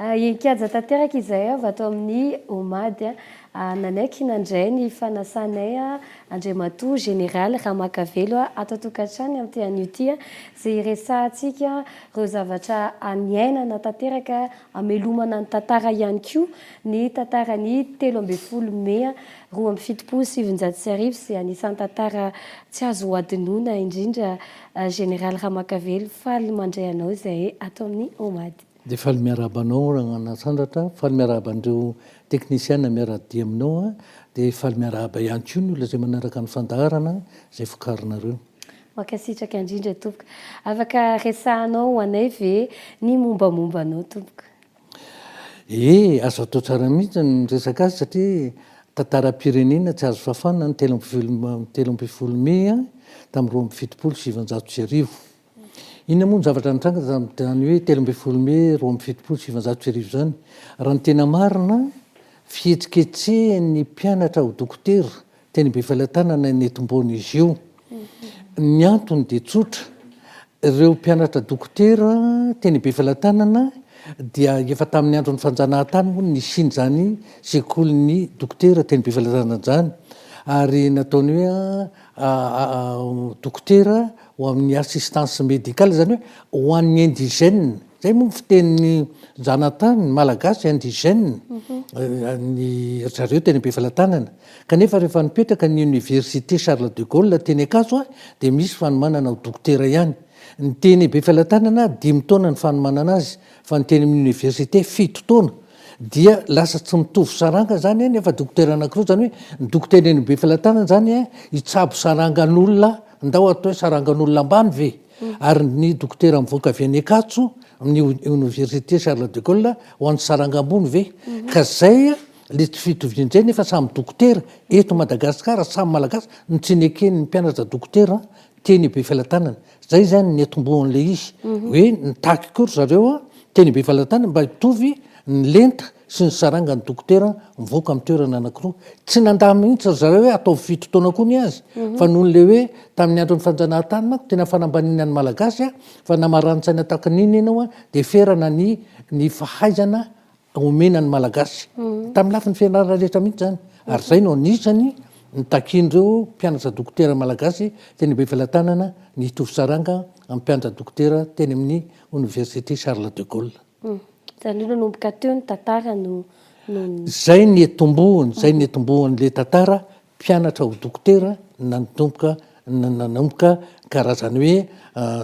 Inkajy tanteraka izay avy atao amin'ny omady nanaiky nandray ny fanasanay Andriamatoa Général Ramakavelo ato an-tokantrano amin'ity anio ty izay resahantsika ireo zavatra aniainana tanteraka amelomana ny tantara ihany koa ny tantarany 13 Mey 2017 izay anisan'ny tantara tsy azo adinoina indrindra Général Ramakavelo faly mandray anao izay ato amin'ny omady. Dia faly miarabanao Ragnana Sandratra, faly miarabandreo teknisiana miarady aminao dia faly miaraba ihany koa ny olona izay manaraka ny fandaharana izay fokarinareo. Mankasitraka indrindra tompoko. Afaka resahanao anay ve ny mombamomba anao tompoko? Azo atao tsara mihitsy ny resaka azy satria tantaram-pirenena tsy azo fafana ny 13 Mey tamin'ny 2017. Inona moa ny zavatra nitranga zany hoe 13 Mey 2017 zany. Raha ny tena marina fihetsiketsehan'ny mpianatra ho dokotera teny Befalantanana nentom-boana izy io. Ny antony dia tsotra. Ireo mpianatra dokotera teny Befalantanana dia efa tamin'ny andron'ny fanjanahantany moa nisiny zany sekolin'ny dokotera teny Befalantanana zany. Ary nataony hoe dokotera ho amin'ny assistance médicale zany hoe ho an'ny indigène. Zay moa fitenin'ny zanatany malagasy indigène ny zareo teny Befalantanana. Kanefa rehefa nipetraka ny université Charles de Gaulle teny Ankatso dia misy fanomanana ho dokotera ihany. Ny teny Befalantanana 5 taona ny fanomanana azy fa ny teny amin'ny université 7 taona. Dia lasa tsy mitovy saranga zany nefa dokotera anankiroa zany hoe ny dokotera eny Befalantanana zany hitsabo sarangan'olona ndao atao hoe sarangan'olona ambany ve. Ary ny dokotera mivoaka avy any Ankatso amin'ny université Charles de Gaulle ho an'ny sarangambony ve. Ka zay le tsy fitovian'izay nefa samy dokotera eto Madagasikara samy malagasy ny tsinekeny mpianatra dokotera teny Befalantanana. Zay zany ny etombohan'le izy hoe nitaky kory zareo teny Befalantanana mba hitovy ny lenta sy ny saranga ny dokotera mivoaka amin'ny toerana anankiroa. Tsy nandamy mihitsy zareo hoe atao 7 taona koa ny azy fa noho le hoe tamin'ny andron'ny fanjanahantany manko tena fanambanina ny malagasy fa namarani-tsaina tahaka n'iny ianao dia ferana ny fahaizana omena ny malagasy tamin'ny lafin'ny fianarana rehetra mihitsy zany. Ary zay no anisany nitakian'ireo mpianatra dokotera malagasy teny Befalantanana ny hitovy saranga amin'ny mpianatra dokotera teny amin'ny université Charles de Gaulle. Zany hoe nanomboka teo ny tantara no zay ny etombohan'le tantara mpianatra ho dokotera nanomboka karazany hoe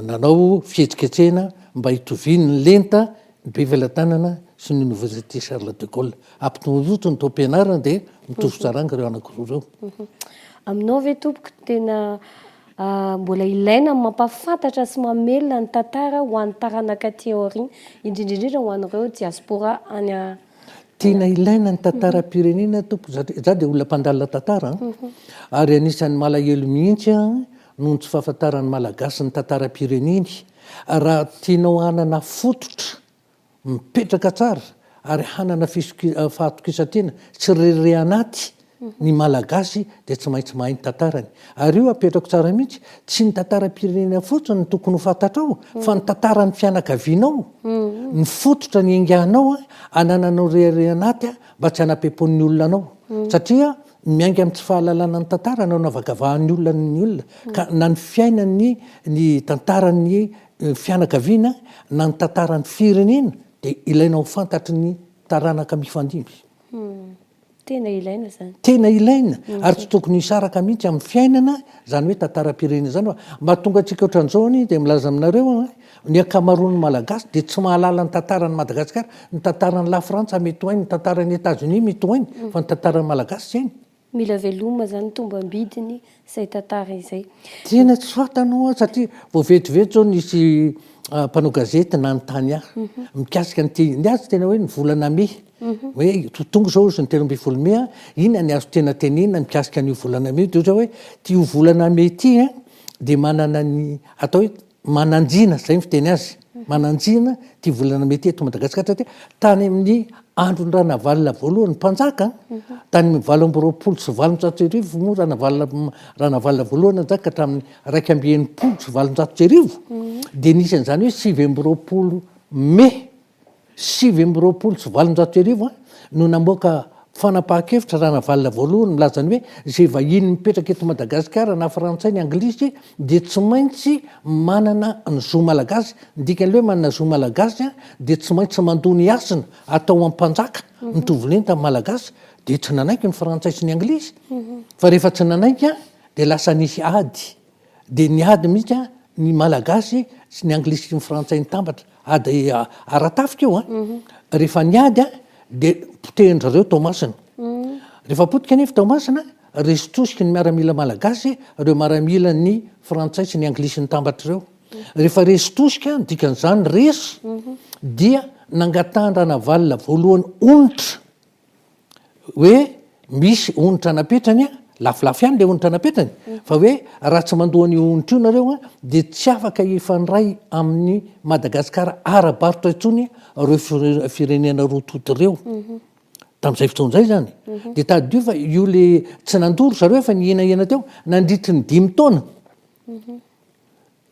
nanao fihetsiketsehana mba hitoviny ny lenta ny Befalantanana sy ny université Charles de Gaulle. Ampitomboto ny taom-pianarana dia mitovy saranga ireo anankiroa ireo. Aminao ve tompoko tena mbola ilaina mampafantatra sy mamelona ny tantara ho an'ny taranaka aty aoriana indrindrindrindra ho an'ireo diaspora any tena ilaina ny tantaram-pirenena tompoko za dia olona mpandalina tantara ary anisan'ny malahelo mihitsy noho ny tsy fahafantaran'ny malagasy ny tantaram-pireneny. Raha tianao hanana fototra mipetraka tsara ary hanana fahatokisantena tsy rere anaty ny malagasy dia tsy maintsy mahay ny tantarany. Ary io apetrako tsara mihitsy tsy ny tantaram-pirenena fotsiny ny tokony ho fantatrao fa ny tantaran'ny fianakavianao. Ny fototra ny ainganao hanananao rere anaty mba tsy hanapepony olona anao satria miainga amin'ny tsy fahalalana ny tantara anao navakavahan'ny olona ny olona ka na ny fiainany ny tantaran'ny fianakaviana na ny tantaran'ny firenena dia ilainao fantatry ny taranaka mifandimby. Tena ilaina zany. Tena ilaina ary tsy tokony hisaraka mihitsy amin'ny fiainana zany hoe tantaram-pirenena zany. Mba tonga antsika ohatran'izao dia milaza aminareo ny akamaroan'ny malagasy dia tsy mahalala ny tantaran'ny Madagasikara. Ny tantaran'ny La Frantsa mety ho hainy, ny tantaran'ny États-Unis mety ho hainy fa ny tantaran'ny malagasy tsy hainy. Mila veloma zany tombam-bidiny izay tantara izay. Tena tsy fantanao satria vao vetivety zao nisy mpanao gazety nanontany mikasika ny azy tena hoe ny volana Mey hoe tonga zao izy ny 13 Mey inona ny azo tena tenenina mikasika an'io volana Mey dia hoe ty volana Mey ty dia manana ny atao hoe mananjina zay ny fiteny azy mananjina ty volana Mey ty eto Madagasikara satria tany amin'ny andron'ny ranavalina voalohany mpanjaka tany 820 moa ranavalina voalohany zaka hatramin'ny 290 dia nisy an'izany hoe 20 Mey 5 sy 7 no namoaka fanapaha-kevitra raha navalina voalohany milazany hoe zay vahiny mipetraka eto Madagasikara na frantsay ny anglisy de tsy maintsy manana ny zo malagasy ndikan'le hoe manana zo malagasy de tsy maintsy mandony asina atao ampanjaka mitovyleny tamin'ny malagasy de tsy nanaiky ny frantsay sy ny anglisy fa rehefa tsy nanaiky de lasa nisy ady de ny ady mihitsy ny malagasy sy ny anglisy sy ny frantsay ny tambatra ady aratafika io rehefa ny ady de potehin-drareo tao masina rehefa potika nefa tao masina resitosiky ny miaramila malagasy reo miaramila ny frantsay sy ny anglisy ny tambatra reo rehefa resitosika dikan'izany resy dia nangatahana navalina voalohany onitra hoe misy onitra napetrany lafilafy ihany le onitra napetrany fa hoe raha tsy mandohany onitra io nareo de tsy afaka ifandray amin'ny Madagasikara ara-barotra intsony reo firenena rototo reo tamin'izay fotoan'izay zany de tadio fa io le tsy nandoro zareo fa nienahena teo nandritry ny 5 taona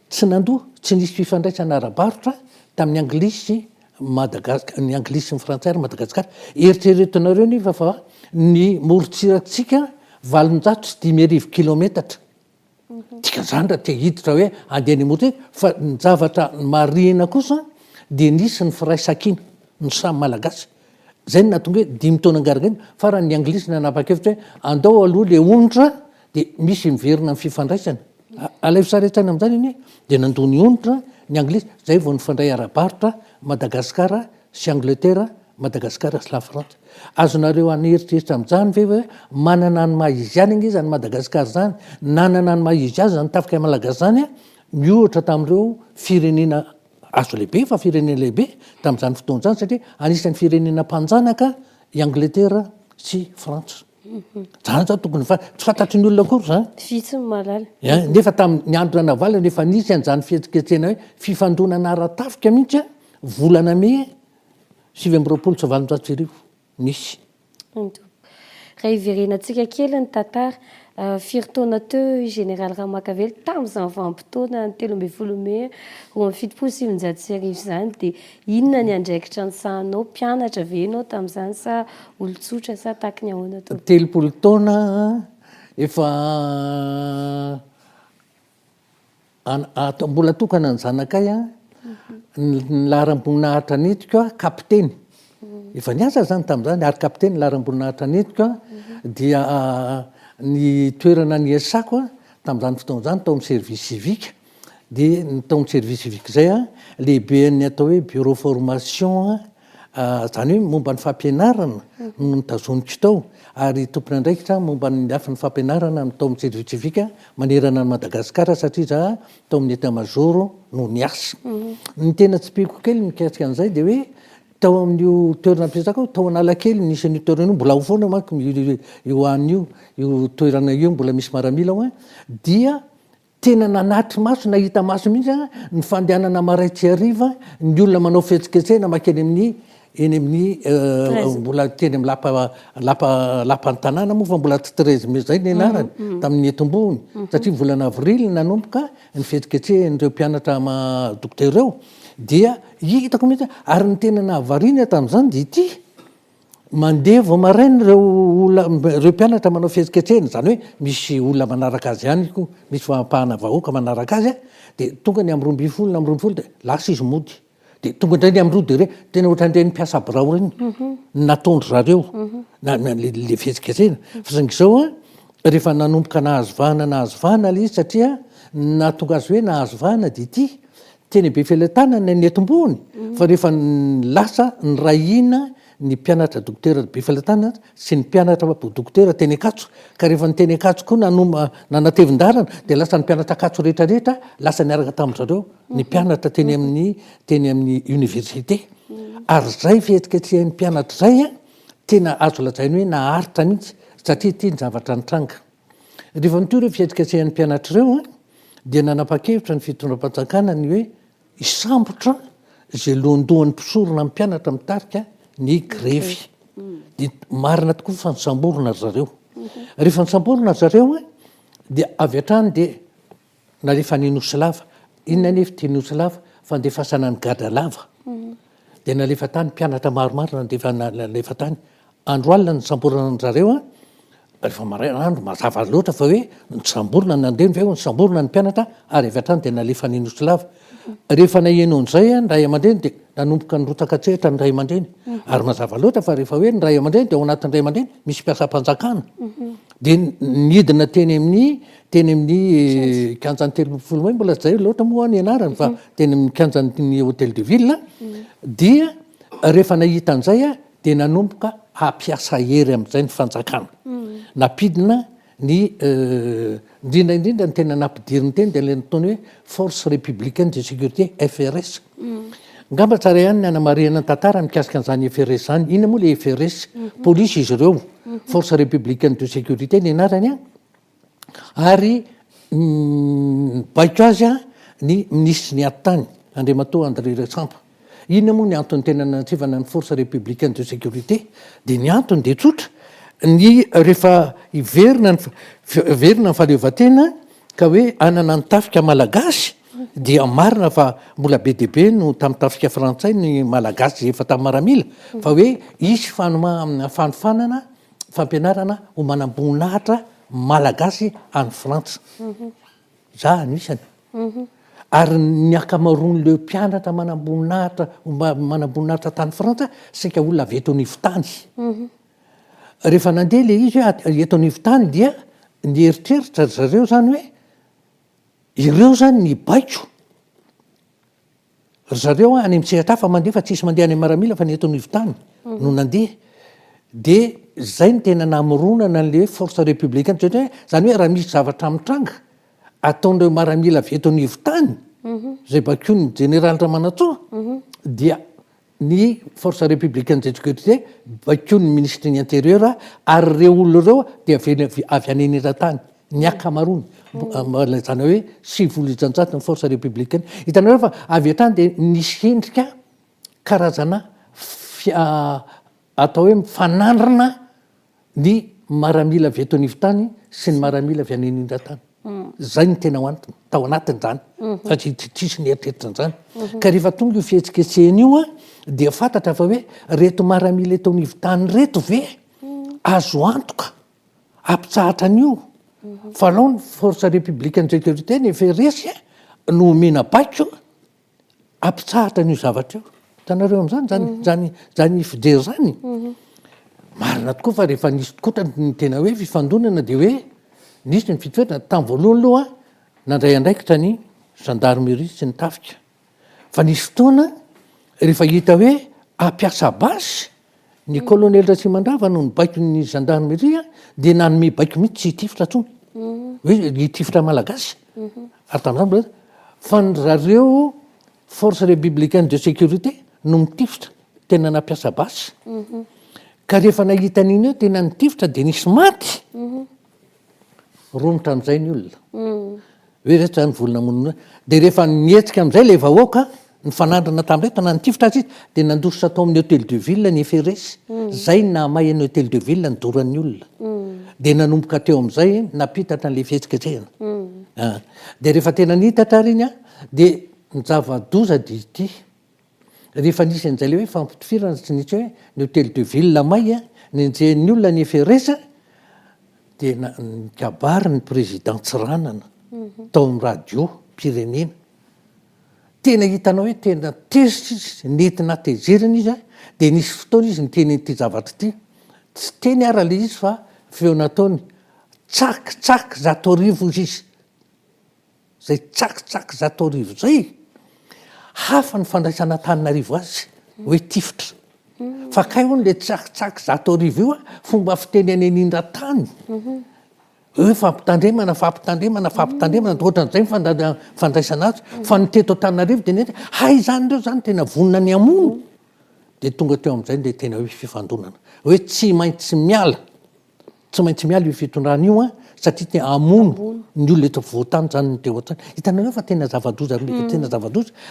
tsy nandoa tsy nisy fifandraisana ara-barotra tamin'ny anglisy Madagasikara ny anglisy ny frantsay ary Madagasikara eritreretinareo nefa fa ny morontsiratsika 800 sy 5,000 kilometatra dikan'izany raha te hiditra hoe andeha ny morontsira fa ny zavatra marina kosa de nisy ny firaisan-kina ny samy malagasy zay natonga hoe 5 taona angaragany fa raha ny anglisy nanapa-kevitra hoe andao aloha le onitra de misy miverina ny fifandraisana alay fisaretsana amin'izany iny de nandony onitra ny anglisy zay vao nifandray ara-barotra Madagasikara sy Angleterre Madagasikara sy la France azonareo aneritreritry amin'izany ve hoe manana ny maha izy any izy any Madagasikara zany nanana ny maha izy azy zany tafika malagasy zany miohatra tamin'ireo firenena azo lehibe fa firenena lehibe tamin'izany fotoan'izany satria anisan'ny firenena mpanjanaka i Angleterre sy France zany zao tokony tsy fantatry ny olona akory zany vitsy ny malala nefa tamin'ny andro navalina nefa nisy an'izany fihetsiketsena hoe fifandonana ara-tafika mihitsy volana me 7 sy 7 nisy raha iverenantsika kely ny tantara firy-taona teo général Ramakavelo tamin'izany vanim-potoana ny 13 May 1770 zany de inona ny andraikitra ny sahanao mpianatra ve ianao tamin'izany sa olon-tsotra sa tahaky ny ahoana tao 30 taona efa mbola tokana ny zanakay ny laharam-boninahitra nentiko kapiteny efa niasa zany tamin'izany ary kapiteny laharam-boninahitra nentiko dia ny toerana ny esako tamin'izany fotoan'izany tao amin'ny service civique de ny tao amin'ny service civique zay lehibe ny atao hoe bureau formation zany hoe momba ny fampianarana no nitazoniko tao ary tompony andraikitra momba ny afa ny fampianarana no tao amin'ny service civique manerana ny Madagasikara satria za tao amin'ny état-major no niasa ny tena tsy piko kely mikasika an'izay de hoe tao amin'io toerana ampiasako tao Analakely nisy an'io toerana io mbola ho foana manko io an'io io toerana io mbola misy maramila ao dia tena nanatry maso nahita maso mihitsy ny fandehanana maraitsy hariva ny olona manao fihetsiketsena makeny amin'ny eny amin'ny mbola teny amin'ny lapa ny tanàna moa fa mbola tsy 13 mai zay ny anarany tamin'ny etom-bony satria volana avrily nanomboka ny fihetsiketsehan'ireo mpianatra dokotera eo dia hitako mihitsy ary ny tena nahavariana tamin'izany de ity mandeha vao maraina reo mpianatra manao fihetsiketsehana zany hoe misy olona manaraka azy ihany ko misy fampahana vahoaka manaraka azy de tonga ny amin'ny 12 na amin'ny 12 de lasa izy mody de tonga indray ny amin'ny roa dere tena ohatran'ireny mpiasa birao reny nataondry zareo le fihetsiketsehana fa zangizao rehefa nanomboka nahazovahana le izy satria natonga azy hoe nahazovahana de ity teny be fialan-tanana ny etom-bony fa rehefa lasa ny rahina ny mpianatra dokotera be fialan-tanana sy ny mpianatra dokotera teny Akatso ka rehefa ny teny Akatso koa nanatevin-darana de lasa ny mpianatra Akatso rehetrarehetra lasa niaraka tamin'zareo ny mpianatra teny amin'ny université ary zay fihetsiketsehan'ny mpianatra zay tena azo lazainy hoe naharitra mihitsy satria ity ny zavatra nitranga rehefa nitoy reo fihetsiketsehan'ny mpianatra reo dia nanapa-kevitra ny fitondram-panjakana ny hoe isambotra zay lohandohan'ny mpisorona mpianatra mitarika ny grefy de marina tokoa fa nisamborona zareo rehefa nisamborona zareo dia avy hatrany de narefa ny nosy lava inona nefa ty nosy lava fandefasana ny gada lava dia nalefa tany mpianatra maromaro nalefa tany andro alina ny samborana zareo rehefa marainandro mazava loatra fa hoe nysamborona nandeny ve nysamborona ny mpianatra ary avy atrany dia nalefa ninosylava rehefa nahieno an'izay nyray aman-dreny dia nanomboka nyrotaka tsehitra ny ray aman-dreny ary mazava loatra fa rehefa hoe ny ray aman-dreny dia ao anatin'ny ray aman-dreny misy mpiasam-panjakana dia nidina teny amin'ny kanjany telopolo may mbola zay loatra moa ny anarany fa teny amin'ny kanjany hôtel de ville dia rehefa nahita an'izay dia nanomboka hampiasa hery amin'izay ny fanjakana napidina ny indrindraindrindra ny tena nampidiriny teny dia lentony hoe force républicaine de sécurité FRS ngamba tsara ihany ny anamarihana ny tantara mikasika an'izany FRS zany ina moa le FRS polisy izy ireo force républicaine de sécurité ny anarany ary baiko azy ny ministre ny atany Andriamatoa André Raitsampa inona moa ny antony tena natsivana ny force républicaine de sécurité dia ny antony dia tsotra ny rehefa iverina ny fahaleovan-tena ka hoe anana ny tafika malagasy dia marina fa mbola be dia be no tamin'ny tafika frantsay ny malagasy efa tamin'ny maramila fa hoe isy fanofanana fampianarana ho manam-boninahitra malagasy any frantsa za anisany ary ny akamaroan'leo mpianatra manam-boninahitra tany frantsa sika olona avy eto anivotany rehefa nandeha le izy hoe eto anivotany dia ny eritreritra zareo zany hoe ireo zany ny baiko zareo any amitsehatra hafa mandeha fa tsisy mandeha any maramila fa ny eto anivotany no nandeha dia zay ny tena namoronana an'le force républicaine satria zany hoe raha misy zavatra mitranga ataon'ireo maramila avy eto anivotany zay bakeo ny général Ramanatsoa dia ny force républicaine de sécurité bakeo ny ministre ny intérieur ary reo olo reo dia avy anenera-tany ny akamarony zany hoe sivolo ijanjato ny force républicaine hitanareo fa avy atrany dia nisy endrika karazana atao hoe mifanandrina ny maramila avy eto anivotany sy ny maramila avy anenera-tany zay ny tena tao anatiny zany fa tsisy ny eritreritra zany ka rehefa tonga io fihetsiketsehana io dia fantatra fa hoe reto maramila eto anivotany reto ve azo antoka ampitsahatra an'io fa alao ny force républicaine de sécurité ny FRS no omena baiko ampitsahatra an'io zavatra io hitanareo am'zany zany fijery zany marina tokoa fa rehefa nisy tokotra ny tena hoe fifandonana dia hoe nisy ny fitoetrana tamin'ny voalohany aloha nandray andraikitra ny gendarmerie sy ny tafika fa nisy fotoana rehefa hita hoe ampiasa basy ny colonel Ratsimandrava no ny baiko ny gendarmerie dia nanome baiko mihitsy tsy hitifitra tsony hoe hitifitra malagasy ary tamin'izany fa zareo force républicaine de sécurité no mitifitra tena nampiasa basy ka rehefa nahita an'iny eo tena nitifitra dia nisy maty romotra amin'izay ny olona hoe reto zany volona monina dia rehefa nietsika amin'izay le vahoaka ny fanandrana tamin'reto na nitifitra azy izy dia nandositra tao amin'ny hôtel de ville ny FRS zay nahamay ny hôtel de ville ny doran'ny olona dia nanomboka teo amin'izay napitatra n'le fihetsiketsehana dia rehefa tena nitatra ary iny dia nijava-doza dia ity rehefa nisy an'izay le hoe fampitifirana tsy nisy hoe ny hôtel de ville may nenjehan'ny olona ny FRS dia nikabary ny président Tsiranana tao amin'ny radio pirenena tena hitanao hoe tena tezitra izy nentina tezerina izy dia nisy fotoana izy nyteny ity zavatra ity tsy teny ara le izy fa feo nataony tsakitsak zato arivo izy zay tsakitsak zato arivo zay hafa ny fandraisana Antananarivo azy hoe tifitra fa kay ho nle tsakitsak zato arivo io fomba fiteny any anindran-tany hoe fampitandremana ohatran'izay fandraisana azy fa nyteto Antananarivo dia nety hay zany reo zany tena vonina ny amono dia tonga teo amin'izay dia tena hoe fifandonana hoe tsy maintsy miala io fitondrana io satria te amono ny olona eto voatany zany ny teo an-tany hitanareo fa tena zava-doza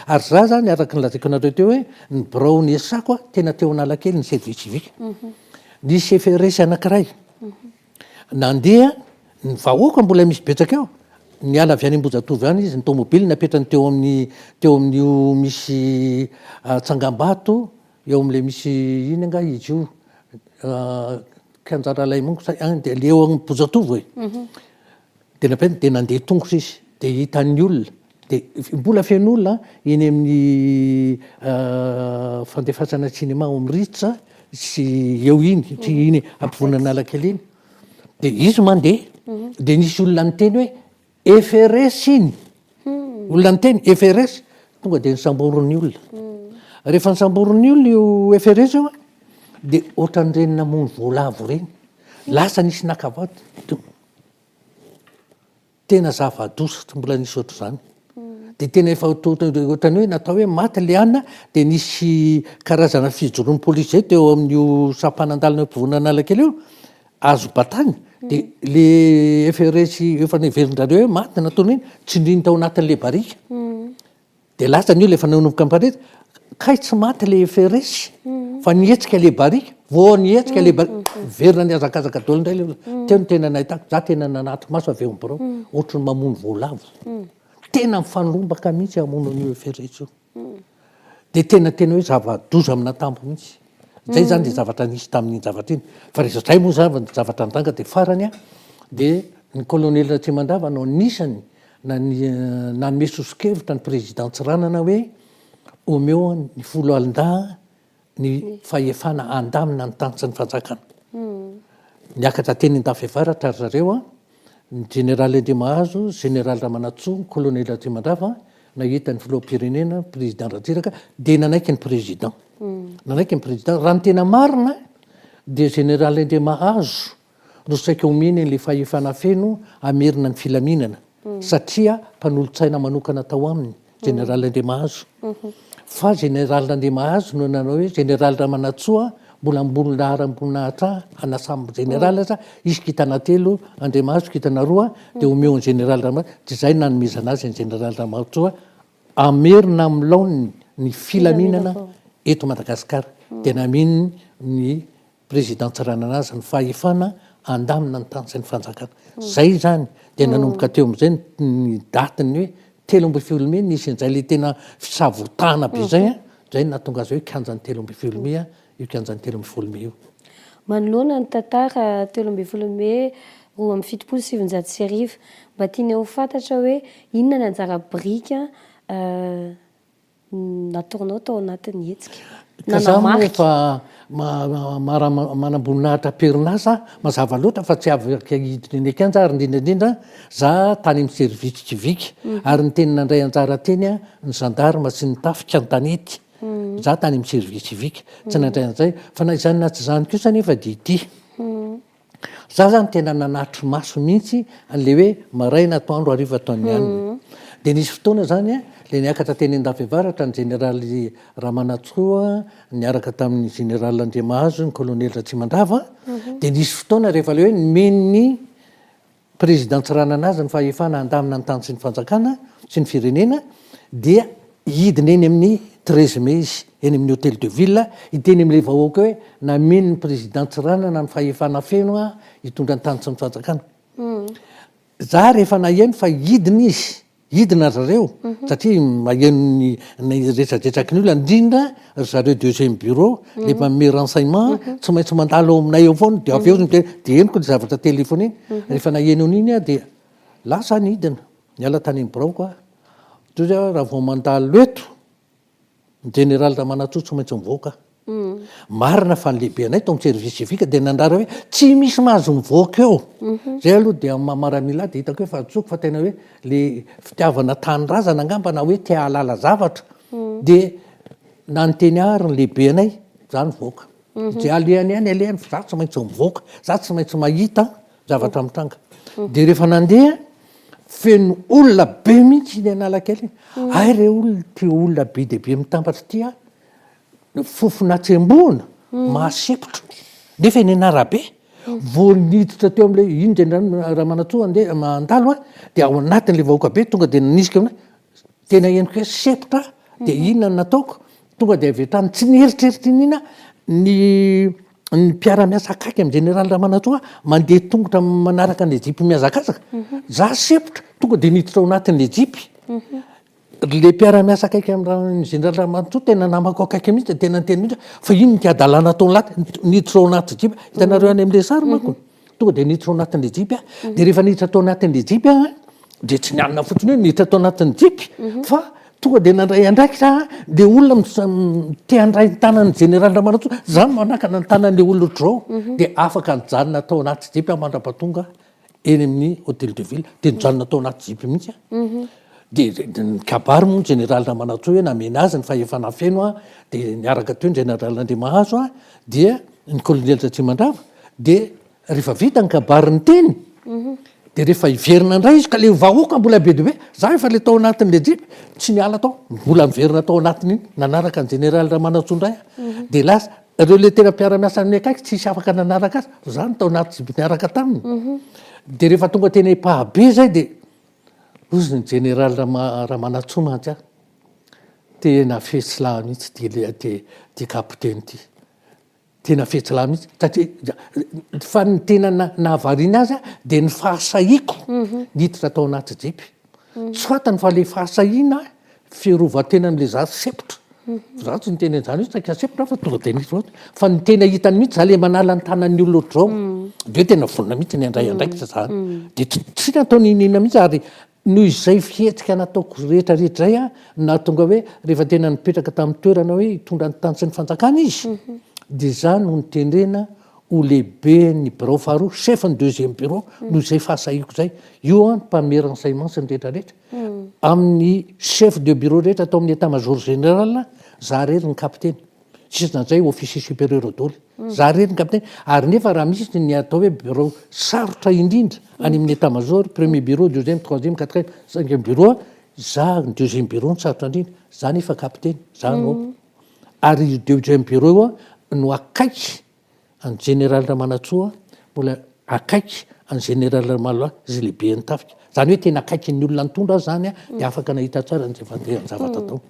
ary za zany araka ny lazaiko anareo teo hoe ny birao ny esako tena teo analakely ny service civique nisy FRS anankiray nandeha ny vahoaka mbola misy betsaka eo ny ala avy any Ambohijatovy any izy ny tomobily napetrany teo amin'io misy Tsangambato eo am'le misy iny anga izy io kanjaralay monko de le eo am'Bojatovo de napeny de nandeha tongotra izy de hitan'ny olona de mbola feno olona iny amin'ny fandefasana cinéma ao am'Ritsa sy eo iny sy iny ampivonan'Alakely iny de izy mandeha de nisy olona nyteny hoe FRS iny olona nyteny FRS tonga de nisamborony olona rehefa nisamborony olona io FRS io de ohatran'ireny namony voalavo reny lasa nisy nakavato tena zava-dosa mbola nisy ohatr' zany de tena efa ohatrany hoe natao hoe maty le anina de nisy karazana fijoroan'ny polisy zay teo amin'io sampanandalina ampivonan'Alakely io azo batany de le FRS efa niverindrareo hoe maty nataony iny tsindriny tao anatin'le barika de lasa ny io lefa nanomboka amparety kay tsy maty le FRS fa nietsika le barika vo nietsika le barika verina ny azakazaka dolo indray le olona teo ny tena nahitako za tena nanatry maso avy eo am'birao ohatrany mamony voalavo tena mifanolombaka mihitsy amon'io FRS io de tena hoe zava-doza amina tampo mihitsy zay zany de zavatra nisy tamin'iny zavatra iny fa rehefa zay moa zavatra nitanga de farany de ny colonel Tsimandava no nisany nanome sosokevitra ny président Tsiranana hoe omeo ny folo alin-da ny fahefana andamina ny tany sy ny fanjakana niakatra teny Andafiavaratra ry zareo ny général Ndriamahazo général Ramanatsoa ny colonel Tsimandava nahita ny filoham-pirenena président Ratsiraka de nanaiky ny président raha ny tena marina de général Ndriamahazo no saika omeny le fahefana feno amerina ny filaminana satria mpanolo-tsaina manokana tao aminy général Ndriamahazo fa général Ndriamahazo no nanao hoe général Ramanatsoa mbola amboninahitra anasambo général sa izy kitana telo Andriamahazo kitana roa de omeo ny général Ramanatsoa de zay nanomezana azy ny général Ramanatsoa amerina am'laony ny filaminana eto Madagasikara de naminy ny président Tsiranana azy ny fahefana andamina ny tany sy ny fanjakana zay zany de nanomboka teo am'izay ny datiny hoe 17 Mai nisy an'izay le tena fisavotana be zay zay natonga azy hoe kianjan'ny 17 Mai io kianjan'ny 17 Mai io manoloana ny tantara 17 Mai roa amby 770 mba tiany ho fantatra hoe inona ny anjara brika nataonao tao anatin'ny hetsika ka za moa efa manamboninahitra perinasa mazava loatra fa tsy afaka hiditra ny kianja ary indrindrandrindra za tany amin'ny service civique ary ny teny nandray anjara teny ny gendarme sy ny tafika an-tanety za tany amin'ny service civique tsy nandray an'izay fa na izany na tsy zany kosa nefa dity za zany tena nanatry maso mihitsy an'le hoe maraina atoandro hariva ataon'ny anina de nisy fotoana zany le niakatra teny Andafiavaratra ny général Ramanatsoa niaraka tamin'ny général Ndriamahazo ny colonel Tsimandava de nisy fotoana rehefa le hoe nomeny président Tsiranana azy ny fahefana andamina ny tany sy ny fanjakana sy ny firenena dia hidiny eny amin'ny 13 Mai izy eny amin'ny hôtel de ville hiteny amin'le vahoaka hoe nameny ny président Tsiranana ny fahefana feno hitondra ny tany sy ny fanjakana za rehefa naheno fa hidiny izy hidina zareo satria maheno ny retsadretraky ny olona indrindra zareo deuxième bureau le manome renseignement tsy maintsy mandalo ao aminay eo foana de avy eo de eniko ny zavatra telefony iny rehefa naheno an'iny de lasa ny hidina niala tany amin'ny biraoko toy raha vao mandalo eto ny général Ramanatsoa tsy maintsy mivoaka marina fa ny lehibe anay tao amin'ny service civique de nandrara hoe tsy misy mahazo mivoaka eo zay aloha de maramila de hitako hoe fa atsoko fa tena hoe le fitiavana tany razana angamba na hoe tia halala zavatra de na nyteny ary ny lehibe anay za nivoaka de alehany alehany za tsy maintsy mivoaka za tsy maintsy mahita zavatra mitanga de rehefa nandeha feno olona be mihitsy ny Analakely ay re olona ty olona be de be mitambatra tia fofona tsemboana mahasepotro nefa eny anarabe vo niditra teo am'le iny général Ramanatsoa andeha mandalo de ao anatin'le vahoaka be tonga de nanisika aminay tena eniko hoe sepotra de inona ny nataoko tonga de avy hatrany tsy nieritreritra inina ny mpiara-miasa akaiky amin'ny général Ramanatsoa mandeha tongotra manaraka an'le jipy miazakazaka za sepotra tonga de niditra ao anatin'le jipy le mpiara-miasa akaiky am' général Ramanantsoa tena namako akaiky mihitsy tena nyteny mihitsy fa ino ntiadalana tao anaty niditra ao anaty jipy hitanareo any am'le sary manko tonga de niditra ao anatin'le jipy de rehefa niditra tao anatin'le jipy de tsy nianona fotsiny hoe niditra tao anatin'ny jipy fa tonga de nandray andraiky sa de olona te handray ny tanan'ny général Ramanantsoa za manakana ny tanan'le olona ohatr'zao de afaka nijanona tao anaty jipy mandrapatonga eny amin'ny hôtel de ville de nijanona tao anaty jipy mihitsy de nikabary moa général Ramanantsoa hoe namena azy ny fahefa nafeno de niaraka teo ny général Andriamahazo dia ny colonel Tsimandava de rehefa vita ny kabary ny teny de rehefa iverina indray izy ka le vahoaka mbola be de be za efa le tao anatin'le jipy tsy niala tao mbola miverina tao anatiny iny nanaraka ny général Ramanantsoa indray de lasa reo le tena mpiara-miasa amin'ny akaiky tsisy afaka nanaraka azy za ny tao anaty jipy niaraka taminy de rehefa tonga tena hipahabe zay de ozy ny général Ramanantsoa mantsy tena fetsilay mihitsy ty kapiteny ty tena fetsilay mihitsy satria fa ny tena nahavariana azy de ny fahasahiko niditra tao anaty jipy tsy fatany fa le fahasahiana fiarovatena am'le za sepotra za tsy niteny an'izany hoe saika sepotra fa tonga de niditra fa ny tena hitany mihitsy za le manala ny tanan'ny olona ohatr'zao de hoe tena vonona mihitsy ny andray andraikitra zany de tsy nataony inina mihitsy ary noho izay fihetsika nataoko rehetrarehetra zay natonga hoe rehefa tena nipetraka tamin'ny toerana hoe hitondra ny tany sy ny fanjakana izy de za no nitendrena ho lehibe ny bureau faharoa chef ny deuxième bureau noho izay fahasahiko zay io mpamera renseignement sy ny rehetrarehetra amin'ny chef de bureau rehetra atao amin'ny état major général za rery ny kapiteny sisan'zay officier supérieur daoly za rery ny kapiteny ary nefa raha misy ny atao hoe bureau sarotra indrindra any amin'ny état major premier bureau deuxième troisième quatrième cinquième bureau za ny deuxième bureau ny sarotra indrindra za nefa kapiteny za no ary deuxième bureau no akaiky any général Ramanantsoa mbola akaiky any général Ramanantsoa zay lehibe ny tafika zany hoe tena akaiky ny olona nitondra zany de afaka nahita tsara ny zefandeha ny zavatra tao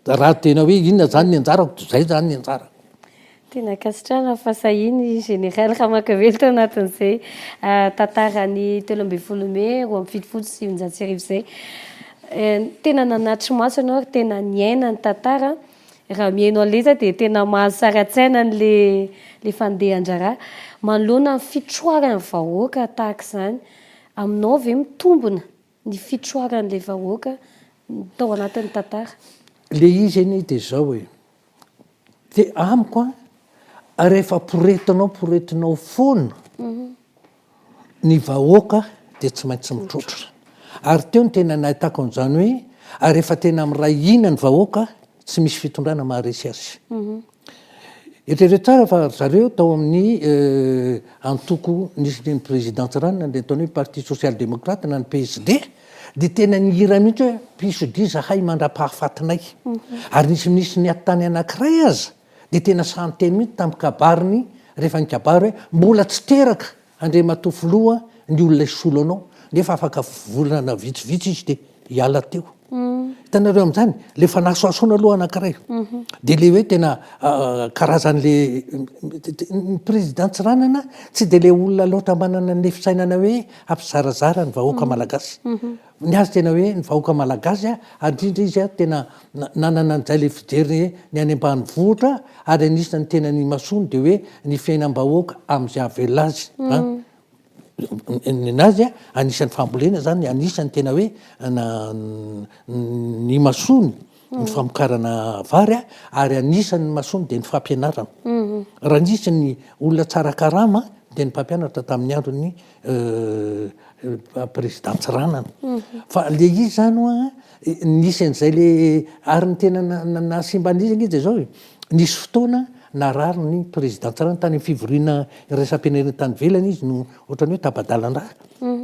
raha tena hoe inona zany ny anjarako zay zany ny anjarako tena kasitrana fa sahiny général Ramakavelo tao anatin'izay tantarany telo ambin'ny folo May roa amby fitopolo sy sivinjato sy arivo zay tena nanatitry maso ianao ary tena niaina ny tantara raha mihaino an'le izy de tena mahasara-tsaina le fandehan-draharaha manoloana ny fitroaran'ny vahoaka tahaka izany aminao ve mitombona ny fitroaran'le vahoaka tao anatin'ny tantara le izy eny de zao hoe de amiko rehefa poretinao foana ny vahoaka de tsy maintsy mitrotra ary teo ny tena nahitako an'izany hoe rehefa tena miray ina ny vahoaka tsy misy fitondrana maharesy azy etrereo tsara fa zareo tao amin'ny antoko nisy ny président Tsirana le ataony hoe parti social démocrate na ny PSD de tena nihira mihitsy hoe mpisodi zahay mandra-pahafatinay ary nisy ny atany anankiray aza de tena sanyteny mihitsy tamin'ny kabariny rehefa nikabary hoe mbola tsy teraka andriamatofoloha ny olona isolo anao nefa afaka volana vitsivitsy izy de hiala teo hitanareo am'izany le fa nasoasoana aloha anankiray de le hoe tena karazan'le président Tsiranana tsy de le olona loatra manana ny fisainana hoe ampizarazara ny vahoaka malagasy ny azy tena hoe ny vahoaka malagasy indrindra izy tena nanana an'izay le fijery ny any ambanivohitra ary anisany tena ny masony de hoe ny fiainam-bahoaka am'izay avelona azy nazy anisan'ny fambolena zany anisany tena hoe ny masony ny famokarana vary ary anisan'ny masony de ny fampianarana raha nisy ny olona tsara karama de ny mpampianatra tamin'ny androny président Tsiranana fa le izy zany nisy an'izay le ary ny tena nasimban'izany izy de zao nisy fotoana narary ny président Tsiranana tany fivoriana resam-pirenena tany velany izy no ohatrany hoe tabadalan-draha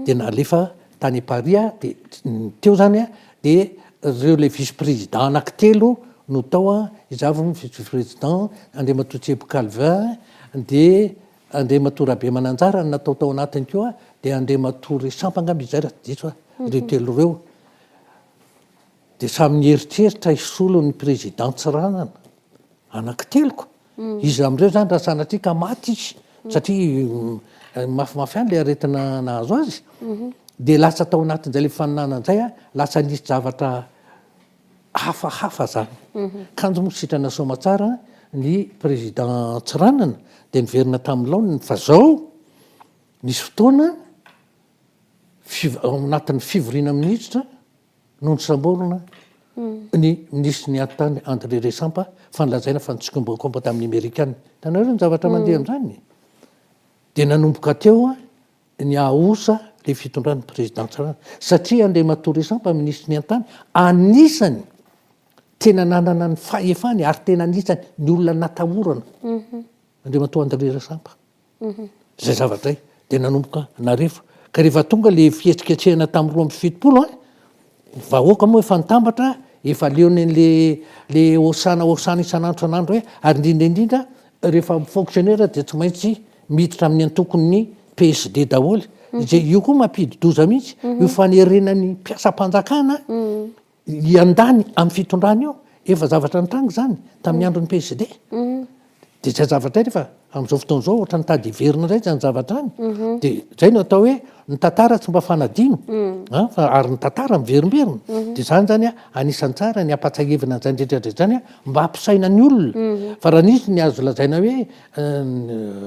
de nalefa tany Paris de teo zany de reo le vice président anankitelo no tao izavy vice président Andriamatoa Tsiebo Calvin de Andriamatoa Rabe Mananjara natao tao anatiny keo de Andriamatoa Resampangamba izay raha tsy diso reo telo reo de samy nieritreritra isolo ny président Tsiranana anankiteloko izy am'ireo zany raha sanatrika maty izy satria mafimafy any le aretina nahazo azy de lasa tao anatin'izay le faninana an'izay lasa nisy zavatra hafahafa zany kanjo mo sitrana somatsara ny président tsiranana de niverina tamin'ny laoniny fa zao nisy fotoana anatin'ny fivoriana minitra no nisamborona ny ministre ny antany André Resampa fanlazaina fa nitsokombokomba tamin'ny Amerikana tanareo ny zavatra mandeha am'zany de nanomboka teo ny aosa le fitondrany président Tsarana satria André Resampa ministre ny antany anisany tena nanana ny fahefany ary tena anisany ny olona natahorana André Resampa zay zavatra zay de nanomboka narefa ka rehefa tonga le fihetsiketsehana tamin'ny 2020 vahoaka moa efa nitambatra efa leonen'le osana isan'andro hoe ary indrindra rehefa fonctionnaire de tsy maintsy miditra amin'ny antokon'ny PSD daholo zay io koa mampididoza mihitsy io fanerenany mpiasa-mpanjakana iandany amin'ny fitondrana io efa zavatra nitrangy zany tamin'ny andron'ny PSD de zay zavatra rehefa am'izao fotoana zao ohatra ny tady iverina zay zany zavatra any de zay no atao hoe ny tantara tsy mba fanadino fa ary ny tantara miverimberina de zany zany anisan'ny tsara ny ampatsahevina zany rehetrarehetra zany mba hampisaina ny olona fa raha nisy ny azo lazaina hoe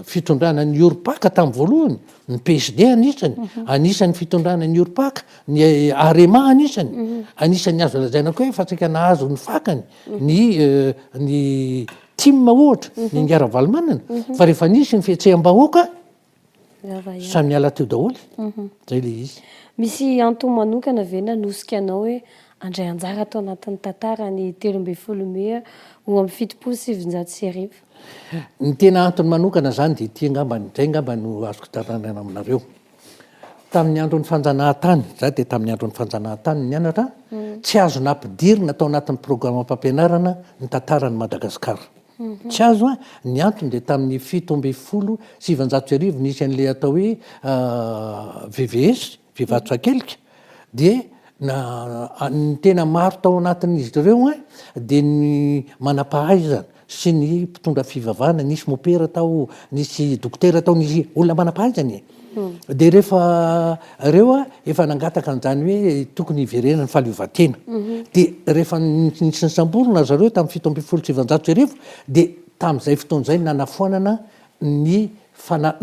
fitondrana ny Urpaka tamin'ny voalohany ny PSD anisan'ny fitondrana ny Urpaka ny Arema anisan'ny azo lazaina koa fa tsika nahazo ny fakany ny tim ohatra ny ngara-valomanana fa rehefa nisy ny fietseham-bahoaka samy ala teo daholo zay le izy misy antony manokana ve nanosika anao hoe andray anjara atao anatin'ny tantara ny 13 Mey ho amin'ny 7 ny tena antony manokana zany de ty ngambany zay ngamba no azoko taranana aminareo tamin'ny andron'ny fanjanahantany za de tamin'ny andron'ny fanjanahantany nianatra tsy azo nampidirina atao anatin'ny programme mpampianarana ny tantarany Madagasikara tsy azo ny antony de tamin'ny 7 nisy an'le atao hoe VVS vivatsoakelika de ny tena maro tao anatin'izy ireo de ny manampahaizana sy ny mpitondra fivavahana nisy mopera tao nisy dokotera tao nisy olona manampahaizany de rehefa reo efa nangataka an'izany hoe tokony iverenana ny fahaleovantena de rehefa nisy nisamborona zareo tamin'ny 7 de tamin'izay fotoana zay nanafoanana ny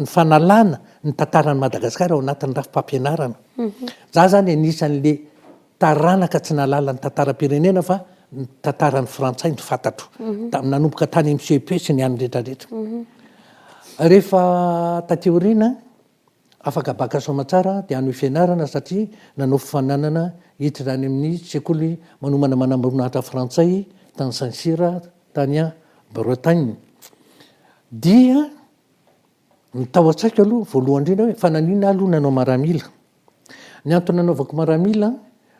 fanalana ny tantarany Madagasikara ao anatin'ny rafim-pampianarana za zany anisan'le taranaka tsy nalala ny tantaram-pirenena fa ny tantaran'ny frantsay ny fantatro nanomboka tany amin'ny CEP sy ny any rehetrarehetra rehefa tateorina afaka baka somatsara de any fianarana satria nanao fifananana hiditra any amin'ny sekoly manomana manamboninahitra frantsay tany Saint-Cyr tany Bretagne dia nitao an-tsaiko aloha voalohany indrindra hoe fananina aloha nanao maramila ny antony nanaovako maramila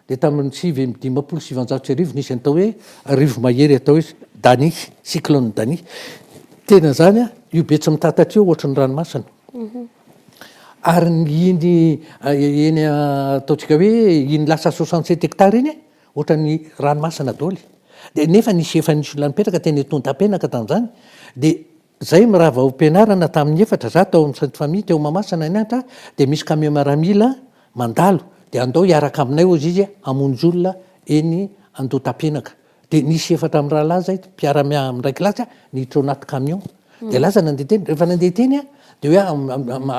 de tamin'ny 7 nisy atao hoe rivo mahery atao hoe Dany cyclone Dany tena zany io be tsy mitatatra io ohatry ny ranomasina ary eny ataontsika hoe iny lasa 67 hectare iny ohatra ny ranomasina daholo de nefa nisy olona nipetraka teny Tontapenaka tan'izany de zay mirava ho mpianarana tamin'ny 4 za tao amin'ny Sainte Famille teo Mahamasina nianatra de misy camion maramila mandalo de andao hiaraka aminay ozy izy hamonjy olona eny Andotapenaka de nisy 4 amin'ny rahalahy zay mpiara-mia amin'ny ray kilasy niditra ao anaty camion de lasa nandeha teny rehefa nandeha teny de hoe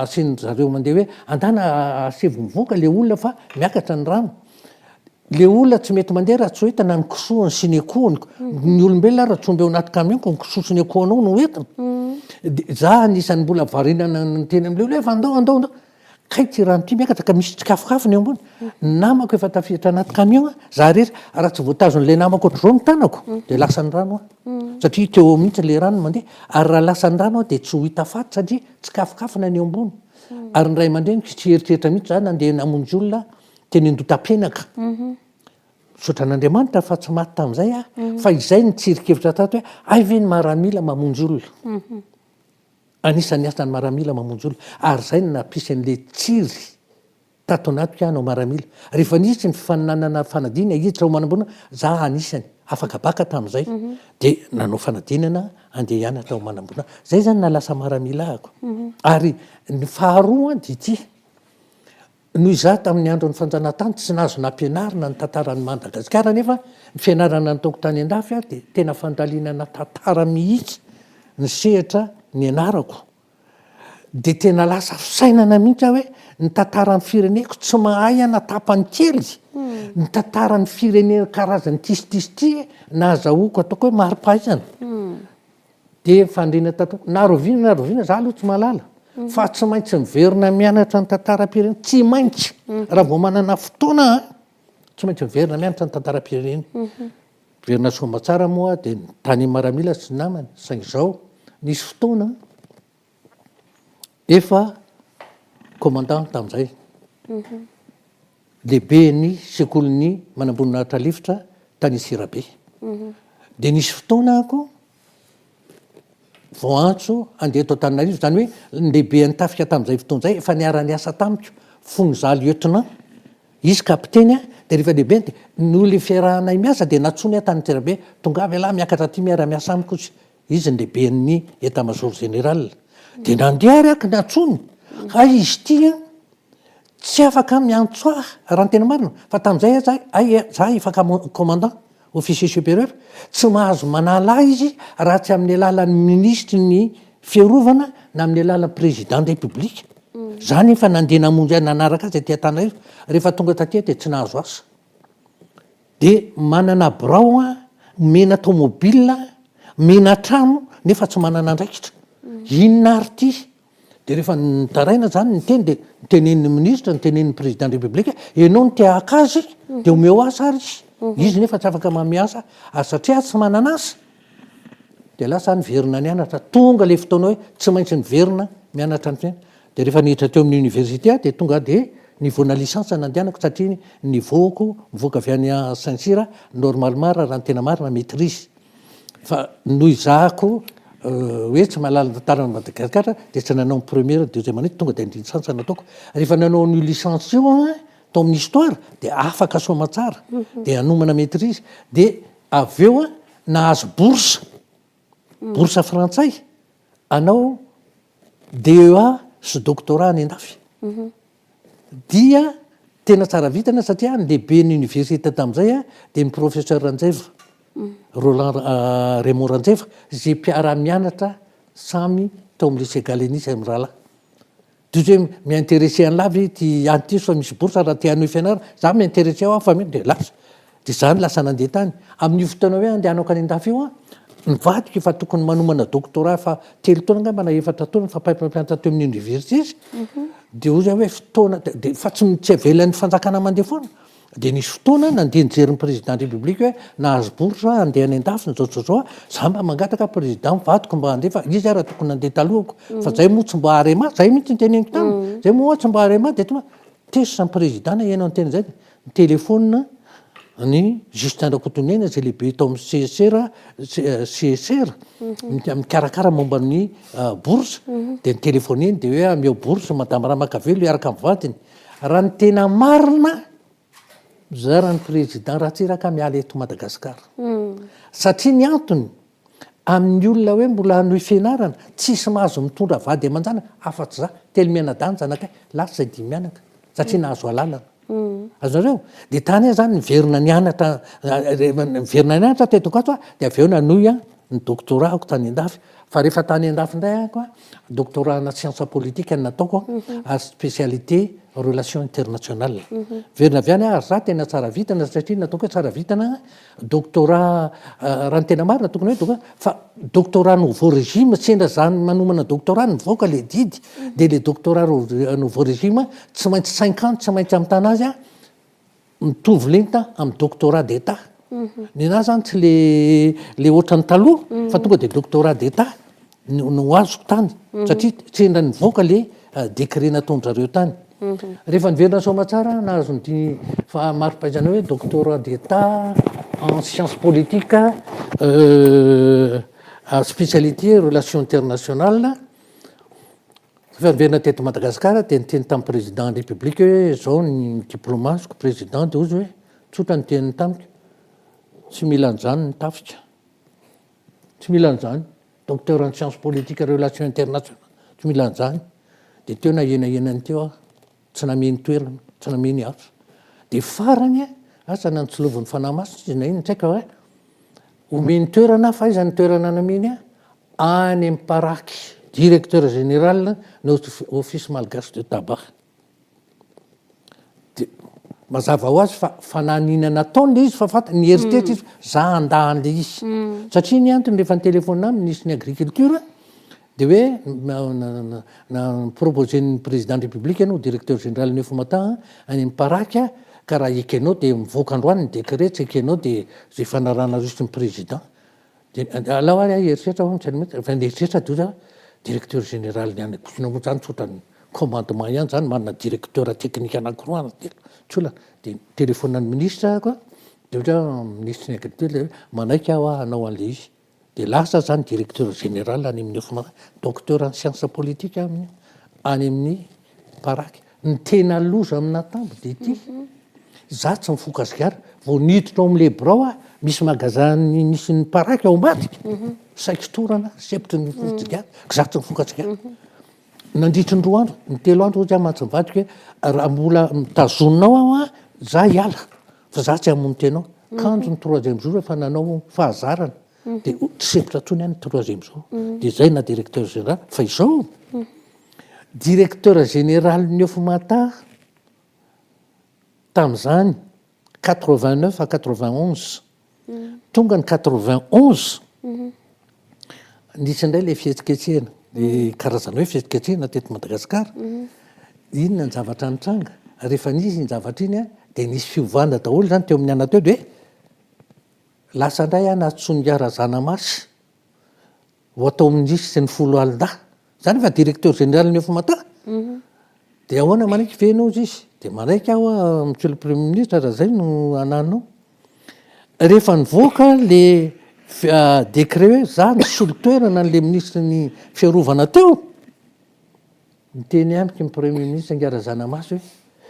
asiny zareo mandeha hoe andana asevo mivoaka le olona fa miakatra ny rano le olona tsy mety mandeha raha tsy hoetana ny kisoany sy ny akohony ny olombelona raha tsomby ao anaty camion ko ny kisoa sy ny akohanao no hoetana de za anisan'ny mbola varinana ny teny am'le olona efa andao kay ty rano ty miakatra ka misy tsikafokafony eo ambony namako efa tafiditra anaty camion za rehetra raha tsy voatazon'le namako ohatr'izao ny tanako de lasan'ny rano satria teo mihitsy le rano mandeha ary raha lasan'ny rano de tsy ho hita faty satria tsikafokafona ny eo ambony ary ny ray aman-dreniko tsy eritreritra mihitsy za nandeha namonjy olona teny Andotapenaka sotran'Andriamanitra fa tsy maty tamin'izay fa izay ny tsirikevitra tato hoe ay ve ny maramila mamonjy olona anisan'ny asan'ny maramila mamonjy olona ary zay ny nampisy an'le tsiry tato anato hanao maramila rehefa nisy ny fananana fanadina hiditra ao manambona za anisany afaka baka tamin'izay de nanao fanadinana andeha hianatra ao manambona zay zany nalasa maramila ahako ary ny faharoa de ty noho izaho tamin'ny andro ny fanjanahantany tsy nahazo nampianarina ny tantarany Madagasikara nefa ny fianarana nataoko tany an-dafy a dia tena fandalinana tantara mihitsy ny sehatra ny anarako dia tena lasa fisainana mihitsy aho hoe ny tantarany fireneko tsy mahay ana tapany kely ny tantarany firenena karazany tisitisity nahazahoako ataoko hoe mari-pahaizana dia fandrina tatoko naroviana zaho aloha tsy malala fa tsy maintsy miverina mianatra ny tantaram-pirenena tsy maintsy raha vao manana fotoana tsy maintsy miverina mianatra ny tantaram-pirenena miverina somatsara moa dia tany maramila sy namany saingy izao nisy fotoana efa commandant tamin'izay lehibe ny sekoly-ny manamboninahitra lifitra tany Sirabe dia nisy fotoana ako voantso andeha tao Tananarivo zany hoe lehibe ny tafika tamin'izay fotoan'izay efa niara-ny asa tamiko Fonza lieutenant izy kapiteny dia rehefa lehibe dia noho le fiarahanay miasa dia natsony tany Sirabe tonga avy alahy miakatra ty miara-miasa amiko izy ny lehibe ny état-major général dia nandeha ary ako natsony izy ty tsy afaka miantso raha ny tena marina fa tamin'izay za efaka commandant officier supérieur tsy mahazo manala izy raha tsy amin'ny alalan'ny ministre ny fiarovana na amin'ny alalan'ny président de république zany efa nandeha namonjy nanaraka azy aty Antananarivo rehefa tonga taty dia tsy nahazo asa dia manana birao mena tomobile mena trano nefa tsy manana andraikitra inona ary ty dia rehefa nitaraina zany nyteny dia nitenenin'ny ministre nitenenin'ny président de république ianao ny tiahaka azy dia omeo asa ary izy nefa tsy afaka mamiasa satria tsy manana asa dia lasa niverina nianatra tonga le fotoana hoe tsy maintsy niverina mianatra ny fiaina dia rehefa niditra teo amin'ny université dia tonga dia nivoana licence nandehanako satria nivoako mivoaka avy any Saint-Cyr normalement raha ny tena marina maîtrise fa noho izahako hoe tsy mahalala tantarana Madagasikara dia tsy nanao première deuxième année tonga dia ny licence nataoko rehefa nanao ny licence io tao amin'ny histoire dia afaka soma tsara dia hanomana maîtrise dia avy eo nahazo bourse frantsay anao DEA sy doctorat any an-dafy dia tena tsara vitana satria ny lehibe ny université tamin'izay dia ny professeur Ranjeva Raymond Ranjeva zay mpiara-mianatra samy tao amin'ny lycée Galenisy amin'ny rahalahy dia miintéressé an'lavy ty anty so misy bourse raha ty hanao fianarana za miintéressé ao fa dia lasa dia zany lasa nandeha tany amin'ny fotoana hoe andehanako any an-dafy io nivadika efa tokony manomana doctorat fa telo taona nga mana efatra taona fa paipampianatra teo amin'ny université dia ozy hoe fotoana dia fa tsy avelan'ny fanjakana mandeha foana dia nisy fotoana nandeha nijeryn'ny président de république hoe nahazo bourse andeha any an-dafy zao za mba mangataka président mivadiko mba handeha fa izy raha tokony nandeha talohako fa zay moa tsy mba harema zay mihitsy niteneniko tany zay moa tsy mba harema dia toma tesy président ianao nytena zay ny téléphone ny Justin Rakotonena zay lehibe tao amin'ny CSR mikarakara momba ny bourse dia ny téléphoneny dia hoe ameo bourse madame Ramakavelo iaraka amin'ny vadiny raha ny tena marina za raha ny président raha tsy raka miala eto Madagasikara satria ny antony amin'ny olona hoe mbola hanohy fianarana tsisy mahazo mitondra vady aman-jana afa-tsy za telo mianadany zanakay lasa zay dimy mianaka satria nahazo alalana azonareo dia tany zany niverina nianatra tetoko ato dia avy eo nanohy ny doctorat ako tany an-dafy fa rehefa tany an-dafy indray ako doctorat na science politique nataoko spécialité relation internationale verina avy any ary za tena tsara vitana satria nataoko hoe tsara vitana doctorat raha ny tena marina tokony hoe fa doctorat nouveau régime sendra zany manomana doctorat nivoaka le didy dia le doctorat nouveau régime tsy maintsy 50 tsy maintsy amitana azy mitovy lenta amin'ny doctorat d'état ny anahy zany tsy le ohatrany taloha fa tonga dia doctorat d'état no azoko tany satria sendra nivoaka le décret nataon'zareo tany rehefa niverina somatsara nahazo ny fa mari-pahaizana hoe doctorat d'état en sciences politiques spécialité relation internationale fa niverina teto Madagasikara dia niteny tamin'ny président de république hoe zao ny diplôme azoko président dia ozy hoe tsotra nyteniny tamiko tsy mila an'izany ny tafika tsy mila an'izany docteur en sciences politiques relation internationale tsy mila an'izany dia teo na enaenany teo tsy nameny toerana tsy nameny atra de farany asa nantsolovin'ny fanahymasina izy na iny tsaika hoe omeny toerana fa izany toerana nameny any Mparaky directeur général ny office malgache de tabac de mazava ho azy fa fananina nataony le izy fa fata ny heritreritra izy za andahan'le izy satria ny antony rehefa nytelefona aminy nisy ny agriculture de hoe na proposen'ny président de république ianao directeur général ny fomata any Mparaky ka raha ekenao de mivoaka androany ny décret tsy ekenao de zay fanarana justy ny président de alao ary heritreritra fa heritreritra de directeur général ny any kosinamo zany tsotra ny commandement ihany zany manana directeur technique anankiroa tsy olana de téléphonan'ny ministre koa de ohatra ministre ny agriculture manaiky aho hanao an'le izy de lasa zany directeur général any amin'ny fomata docteur en science politique any amin'ny Mparaky ny tena loza amina tambo de ty za tsy mifoka azikara vao niditra am'le brao misy magazany misy ny Mparaky ao ambadika saiko torana sepitry ny fotsika za tsy mifoka azikara nandritry ny 2 andro ny 3 andro ozy mantsy mivadika hoe raha mbola mitazonao aho za hiala fa za tsy hamono tenao kanjo ny 3e jour efa nanao fahazarana de tsy sepitra tsony any 3e jour de zay na directeur général fa izao directeur général ny Fomata tam'izany 89 à 91 tonga ny 91 nisy indray le fihetsiketsehana le karazana hoe fihetsiketsehana teto Madagasikara inona ny zavatra nitranga rehefa nisy ny zavatra iny de nisy fiovana daholo zany teo amin'ny anateo de hoe lasa indray natsongara zanamasy ho atao ministre sy ny folo alina zany fa directeur général ny Fomata de ahoana manaiky venao izy de manaiky aho monsieur le premier ministre raha zay no ananao rehefa nivoaka le décret hoe za nisolo toerana n'le ministre ny fiarovana teo nyteny amiko ny premier ministre Ngara Zanamasy hoe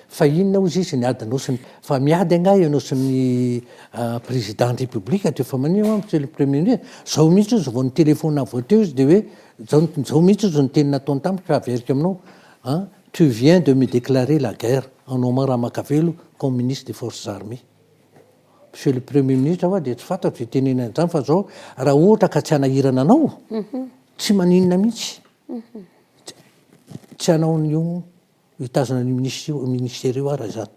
fa inona ozy izy ny adinao sy fa miady anga ianao sy ny président de république teo fa manio monsieur le premier ministre zao mihitsy izy vao ny téléphone avao teo izy de hoe zao mihitsy izy ny teny nataony tamiko fa averika aminao tu viens de me déclarer la guerre en nommant Ramakavelo comme ministre des forces armées monsieur le premier ministre de tsy fantatro itenenany zany fa zao raha ohatra ka tsy anahirana anao tsy maninona mihitsy tsy anao n'io hitazona ny ministère io ara zany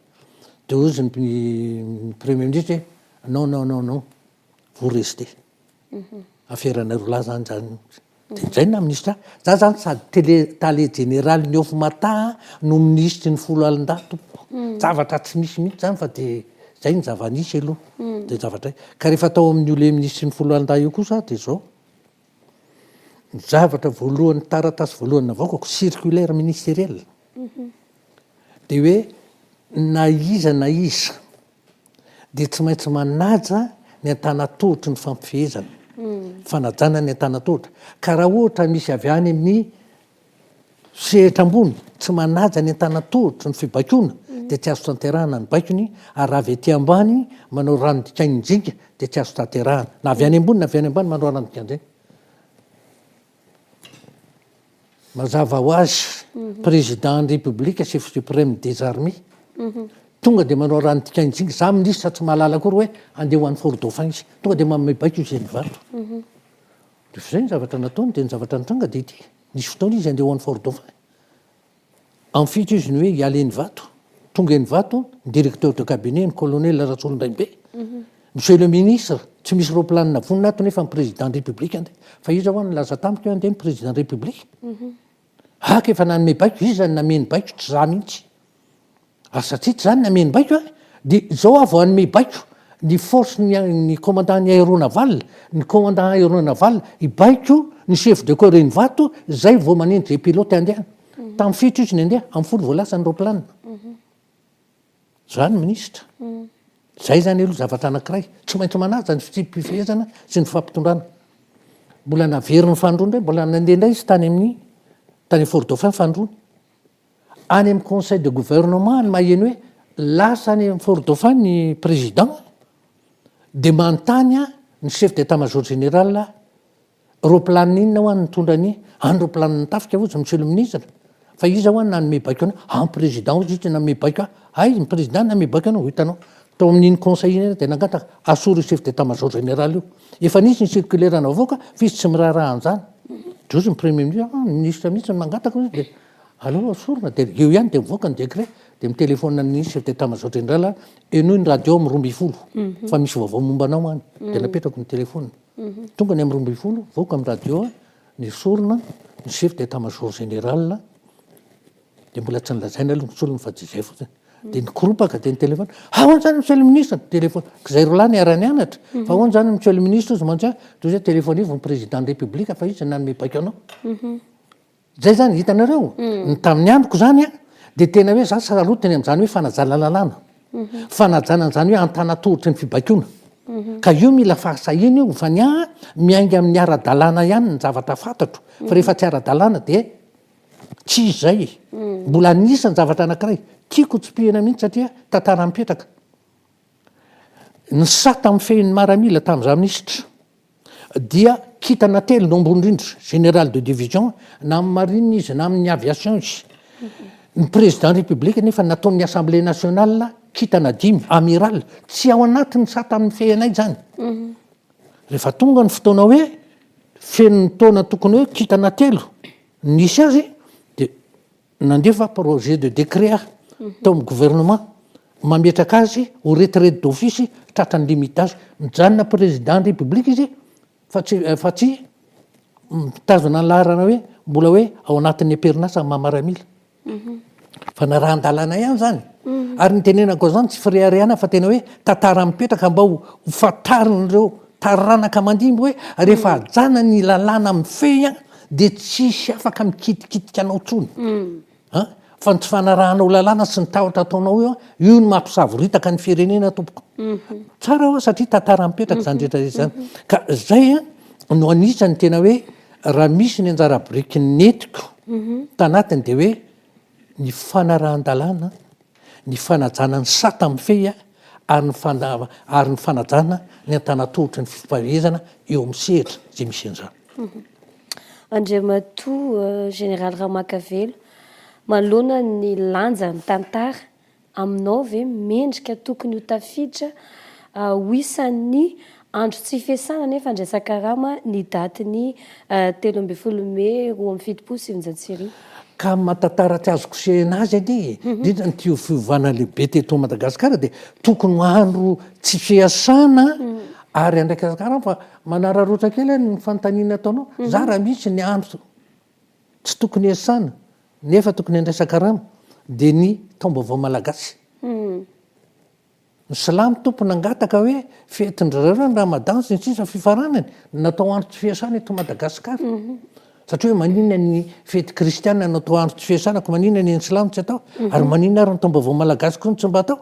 de ozy ny premier ministre hoe non vous restez affaire-nareo lahy zany de zay na ministre za zany sady tale général ny Fomata no ministre ny folo alin-dato zavatra tsy misy mihitsy zany fa de zay ny zava-nisy aloha de zavatra ka rehefa tao amin'ny le ministre ny folo alin-da io kosa de zao ny zavatra voalohany taratasy voalohany navaokako circulaire ministériel de hoe na iza de tsy maintsy manaja ny antanatohotry ny fampifehezana fanajana ny antanatohitra ka raha ohatra misy avy any amin'ny sehatra ambony tsy manaja ny antanatohotry ny fibaikona de tsy azo tanterahana ny baikony ary raha avy aty ambany manao rano dikainjinga de tsy azo tanterahana na avy any ambony na avy any ambany manao rano dikanjinga mazava ho azy président de république chef suprême des armées tonga de manao rano dikainjinga za ministre tsy mahalala akory hoe andeha ho an'ny fort dauphin izy tonga de mamebaiko izy ny vato de zay ny zavatra nataony de ny zavatra nitranga de ity nisy fotoana izy andeha ho an'ny fort dauphin amfito izy ny hoe hialeny vato tonga eny vato ny directeur de cabinet ny colonel Ratsolondraimbe monsieur le ministre tsy misy roplanina vonina ato nefa ny président de république andeha fa izy ao nilaza tamiko andeha ny président de république haka efa nanome baiko izy zany nameny baiko tsy za mihitsy ary satria tsy zany nameny baiko de zao avo anome baiko ny force ny commandant ny aéronaval ny commandant aéronaval i baiko ny chef de corps ny vato zay vao manendry zay pilote andeha tamin'ny fito izy ny andeha amin'ny folo vao lasa ny roplanina zany ministre zay zany aloha zavatra anankiray tsy maintsy manaja ny fifehezana sy ny fampitondrana mbola naveriny fandrony mbola nandeha ndray izy tany fort dauphin fandrony any amin'ny conseil de gouvernement ny maheno hoe lasa any amin'ny fort dauphin ny président de manontany ny chef d'état major général roplanina inona ho any nitondra ny any roplaniny tafika ozy monsieur le ministre fa iza hoany nanome baiko anao président zitra nanome baiko ay ny président nanome baiko anao hitanao tao amin'iny conseil de nangataka asoro chef d'état major général io efa nisy ny circulaire na avoaka fisy tsy miraharaha an'izany drozy ny premier ministre mihitsy ny mangataka izy de allo asorona de eo ihany de mivoaka ny décret de mitelefona ny chef d'état major général eno ny radio amin'ny 12 fa misy vaovao momba anao any de napetrako ny telefona tonga ny amin'ny 12 voaka amin'ny radio ny sorona ny chef d'état major général de mbola tsy nilazaina aloha nysolona fa zay fotsiny de nikoropaka de ny telefona ahoana zany monsieur le ministre téléphone zay rola ny arany anatra fa ahoana zany monsieur le ministre izy mantsy toy zay téléphone ivy ny président de république fa izy nanome baiko anao zay zany hitanareo ny tamin'ny androko zany de tena hoe za sarotany am'zany hoe fanajana lalàna fanajanana zany hoe antanatorotra ny fibaikona ka io mila fahasahina io fa ny miainga amin'ny ara-dalàna ihany ny zavatra fantatro fa rehefa tsy ara-dalàna de tsy izay mbola nisany zavatra anankiray tiako tsy pihana mihitsy satria tantara mipetraka ny sa tamin'ny fehin'ny maramila tamin'za ministra dia kitana telo nombondrindra général de division na amin'ny marine izy na amin'ny aviation izy ny président république nefa nataon'ny assemblée nationale kitana 5 amiral tsy ao anatiny sa tamin'ny fehinay zany rehefa tonga ny fotoana hoe fen'ny taona tokony hoe kitana telo nisy azy de nandefa projet de décret tao amin'ny gouvernement mametraka azy ho retraite d'office tratrany limitage mijanona président république izy fa tsy mitazona ny laharana hoe mbola hoe ao anatin'ny aperinasa mamaramila fa na raha andalana ihany zany ary nitenenako zany tsy firehareana fa tena hoe tantara mipetraka mba ho fatariny taranaka mandimby hoe rehefa ajana ny lalàna amin'ny fe de tsisy afaka mikitikitika anao tsony fa ny tsy fanarahanao lalàna sy ny tahotra ataonao io no mampisavoritaka ny firenena tompoko tsara ho satria tantara mipetraka zany rehetrarehetra zany ka zay no anisany tena hoe raha misy ny anjara biriky netiko tanatiny de hoe ny fanarahan-dalàna ny fanajana ny sa tamin'ny fe ary ny fanajana ny antanatorotra ny fifahezana eo amin'ny sehatra zay misy an'izany Andriamatoa général Ramakavelo manoloana ny lanja ny tantara aminao ve mendrika tokony ho tafiditra ho isan'ny andro tsy fiasana nefa andresaka rama ny daty ny 13 Mai 2025 ka matatara tsy azoko sehana azy anie indrindra ny tio fiovana lehibe teto Madagasikara de tokony ho andro tsy fiasana ary andraiky azakara fa manararoatra kely ny fanontaniana ataonao za raha misy ny andro tsy tokony iasana nefa tokony andraisaka rama de ny taom-baovao malagasy ny silamo tompony angataka hoe fetin-drareo ny ramadan sy ny sisa fifaranany natao andro tsy fiasana eto Madagasikara satria hoe maninona ny fety kristiana natao andro tsy fiasanako maninona ny silamo tsy atao ary maninona ary ny taom-baovao malagasy koa tsy mba atao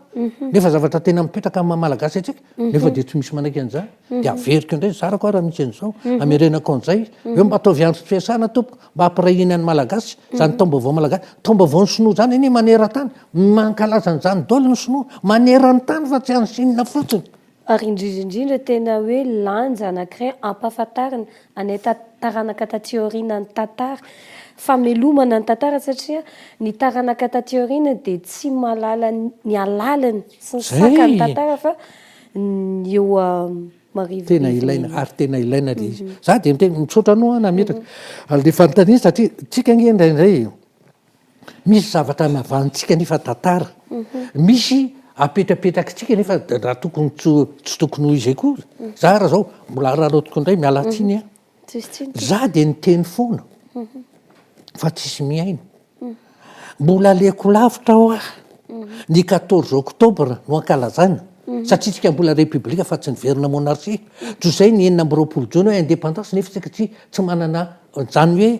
nefa zavatra tena mipetraka amin'ny malagasy atsika nefa de tsy misy manaiky an'izany de averiko indray zarako raha misy an'izao amerenako an'izay hoe mba ataovy andro tsy fiasana tompoko mba hampirahina ny malagasy zany taom-baovao malagasy taom-baovao ny sinoa zany anie maneran-tany mankalaza an'izany dolo ny sinoa maneran tany fa tsy any sinina fotsiny ary indrindrindrindra tena hoe lanja anankiray ampahafantarina anay taranaka taty aoriana ny tantara famelomana ny tantara satria ny taranaka taty aoriana de tsy malala ny alalany sy ny saka ny tantara fa eo marivo tena ilaina ary tena ilaina le izy za de mitsotra anao nametraka le fanontaniana satria tsika ngendraindray misy zavatra mavantsika nefa tantara misy apetrapetraka tsika nefa raha tokony tsy tokony ho izay koa za raha zao mbola raha toko indray mialatsiny za de niteny foana fa tsisy miaina mbola aleko lavitra ao ny 14 octobre no ankalazana satria tsika mbola république fa tsy niverina monarchie toy zay ny 4 jona hoe indépendance nefa tsika tsy manana zany hoe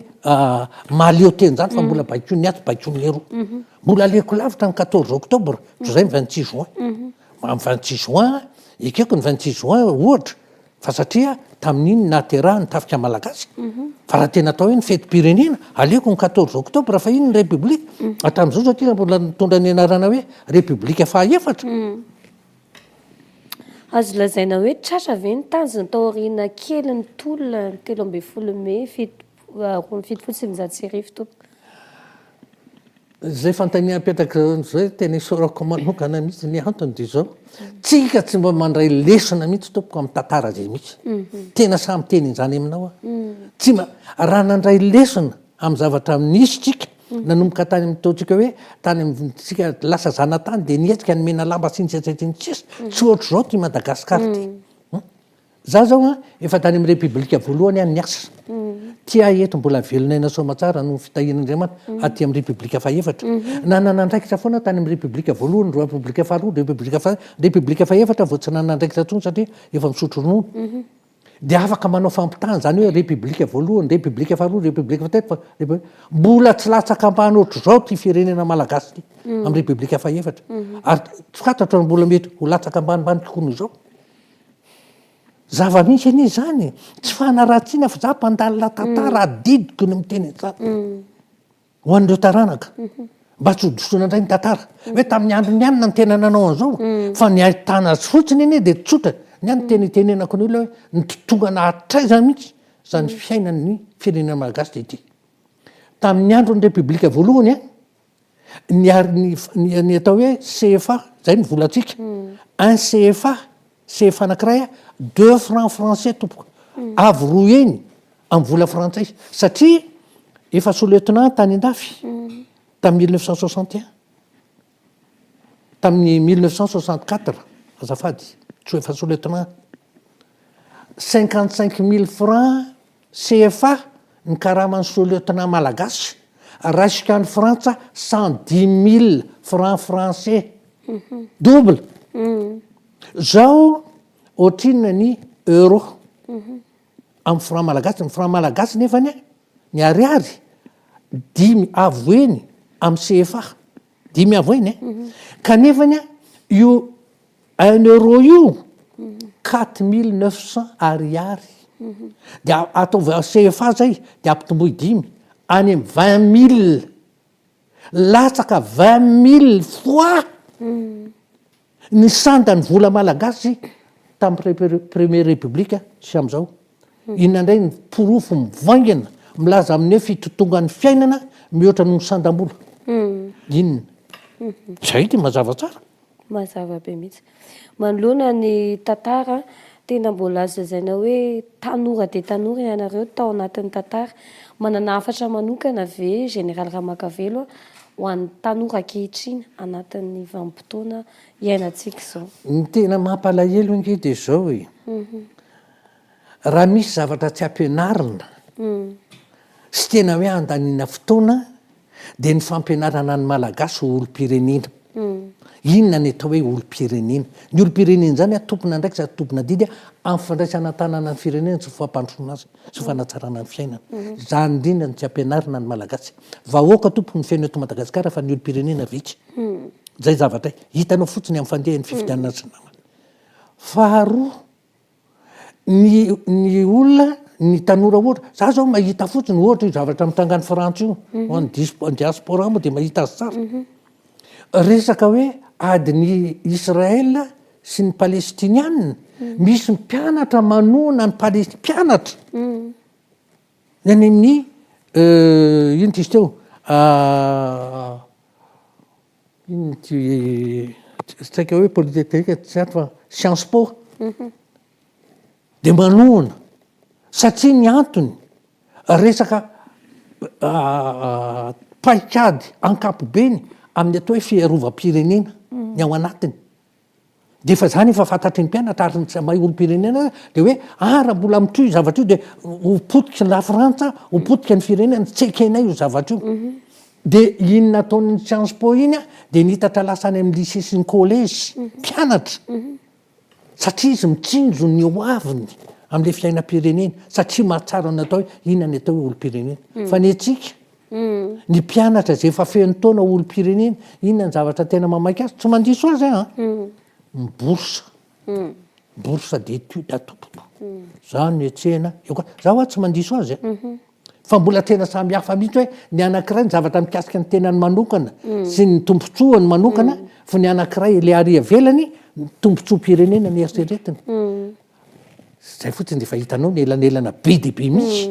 mahaleoten'zany fa mbola baikony ato baikony ero mbola aleko lavitra ny 14 octobre toy zay ny 26 juin amin'ny 26 juin ekeko ny 26 juin ohatra fa satria tamin'iny nateraha ny tafika malagasy fa raha tena atao hoe ny fety-pirenena aleko ny 14 octobre fa iny ny république atam'izao satria mbola nitondra ny anarana hoe république fahaefatra azo lazaina hoe tratra ve ny tanjona tao aoriana kely ny tolona ny 13 Mai 2025 tompoko zay fantaniam-petaka zay tena isorako manokana mihitsy ny antony de zao tsika tsy mba mandray lesona mihitsy tompoko amin'ny tantara zay mihitsy tena samy teny zany aminao a tsy raha nandray lesona amin'ny zavatra misy tsika nanomboka tany am'taotsika hoe tany amtsika lasa zanatany de nietsika ny mena lamba sinitsetsetsinitsisa tsy ohatry zao ty Madagasikara ty za zao a efa tany amin'ny repiblika voalohany any niasa tia eto mbola velonaina somatsara no fitahian'andriamanitra aty amin'ny repiblika faefatra nananandraikitra foana tany amin'ny repiblika voalohany repiblika faharoa repiblika faefatra vo tsy nanandraikitra tsony satria efa misotro ronono de afaka manao fampitahana zany hoe repiblika voalohany repiblika faharoa repiblika fahatelo mbola tsy latsaka ambany ohatry zao ty firenena malagasy ty amin'ny repiblika faefatra ary tsy fantatra mbola mety ho latsaka ambanimbany tokoa noho zao zava-misy anie zany tsy fanaratsiana fa za mpandalina tantara adidiko ny miteny zany ho an'ireo taranaka mba tsy hodosona indray ny tantara hoe tamin'ny andro ny anina ny tena nanao an'izao fa ny ahitana azy fotsiny anie de tsotra ny any teny tenenako ny olona hoe ny totongana hatraizany mihitsy zany fiainan'ny firenena malagasy de ty tamin'ny andro ny repiblika voalohany ny atao hoe CFA zay ny volatsika un CFA anankiray 2 francs français tompoko avy roa eny amin'ny vola frantsay satria efa sous-lieutenant tany andafy tamin'ny 1961 tamin'ny 1964 azafady tsy efa sous-lieutenant 55 000 francs CFA ny karaman'ny sous-lieutenant malagasy raisika ny frantsa 110 000 francs français double zao ohatrinona ny euro amin'ny franc malagasy ny franc malagasy nefany ny ariary 10 avoeny amin'ny CFA 10 avoeny kanefany io 1 euro io 4900 ariary de ataova CFA zay de ampitomboy 10 any amin'ny 20 000 latsaka 20 000 fois ny sandany vola malagasy tamin'ny premier république sy am'izao inona indray ny porofo mivaingana milaza amin'ny hoe fitotongan'ny fiainana mihoatra no misandam-bola inona zay ty mazava tsara mazava be mihitsy manoloana ny tantara tena mbola azazaina hoe tanora de tanora ianareo tao anatin'ny tantara manana hafatra manokana ve général Ramakavelo ho an'ny tanora ankehitriny anatin'ny vanim-potoana iainantsika zao ny tena mampalahelo inge de zao e raha misy zavatra tsy ampianarina sy tena hoe andaniana fotoana de ny fampianarana ny malagasy ho olom-pirenena inona ny atao hoe olom-pirenena ny olom-pirenena zany a tompona ndraiky sady tompona didy amin'ny fandraisana tanàna ny firenena sy fampandrosoana azy sy fanatsarana ny fiainana zany indrindra ny tsy ampianarina ny malagasy vahoaka tompoko ny fiaina eto Madagasikara fa ny olom-pirenena vitsy zay zavatra hitanao fotsiny amin'ny fandehan'ny fifidianana sy namana faharoa ny olona ny tanora ohatra za zao mahita fotsiny ohatra io zavatra mitangany frantsa io any diaspora moa de mahita azy tsara resaka hoe adiny Israel sy ny palestinianina misy mpianatra manona ny mpianatra ny any amin'ny ino tisy teo ino ty saika hoe polytechnique tsy ato fa Sciences Po de manona satria ny antony resaka paikady ankapobeny amin'ny atao hoe fiarovam-pirenena ny ao anatiny de efa zany efa fantatry ny mpianatra ary ny mahay olom-pirenena de hoe raha mbola mitoy zavatra io de hopotika la Frantsa hopotika ny firenena tsy ekenay io zavatra io de inona ataon'ny Sciences Po iny de nitatra lasany amin'ny lycée sy ny collège mpianatra satria izy mitsinjo ny hoaviny amin'le fiainam-pirenena satria mahatsara ny atao hoe inona ny atao hoe olom-pirenena fa ny atsika ny mpianatra zay efa feno taona olom-pirenena inona ny zavatra tena mamaika azy tsy mandiso azy bourse d'étude atompoko zany etsena zaho tsy mandiso azy fa mbola tena samy hafa mihitsy hoe ny anankiray ny zavatra mikasika ny tenany manokana sy ny tombotsoany manokana fa ny anankiray le aria velany ny tombotsoa pirenena ny eritreretiny zay fotsiny defa hitanao ny elanelana be deaibe misy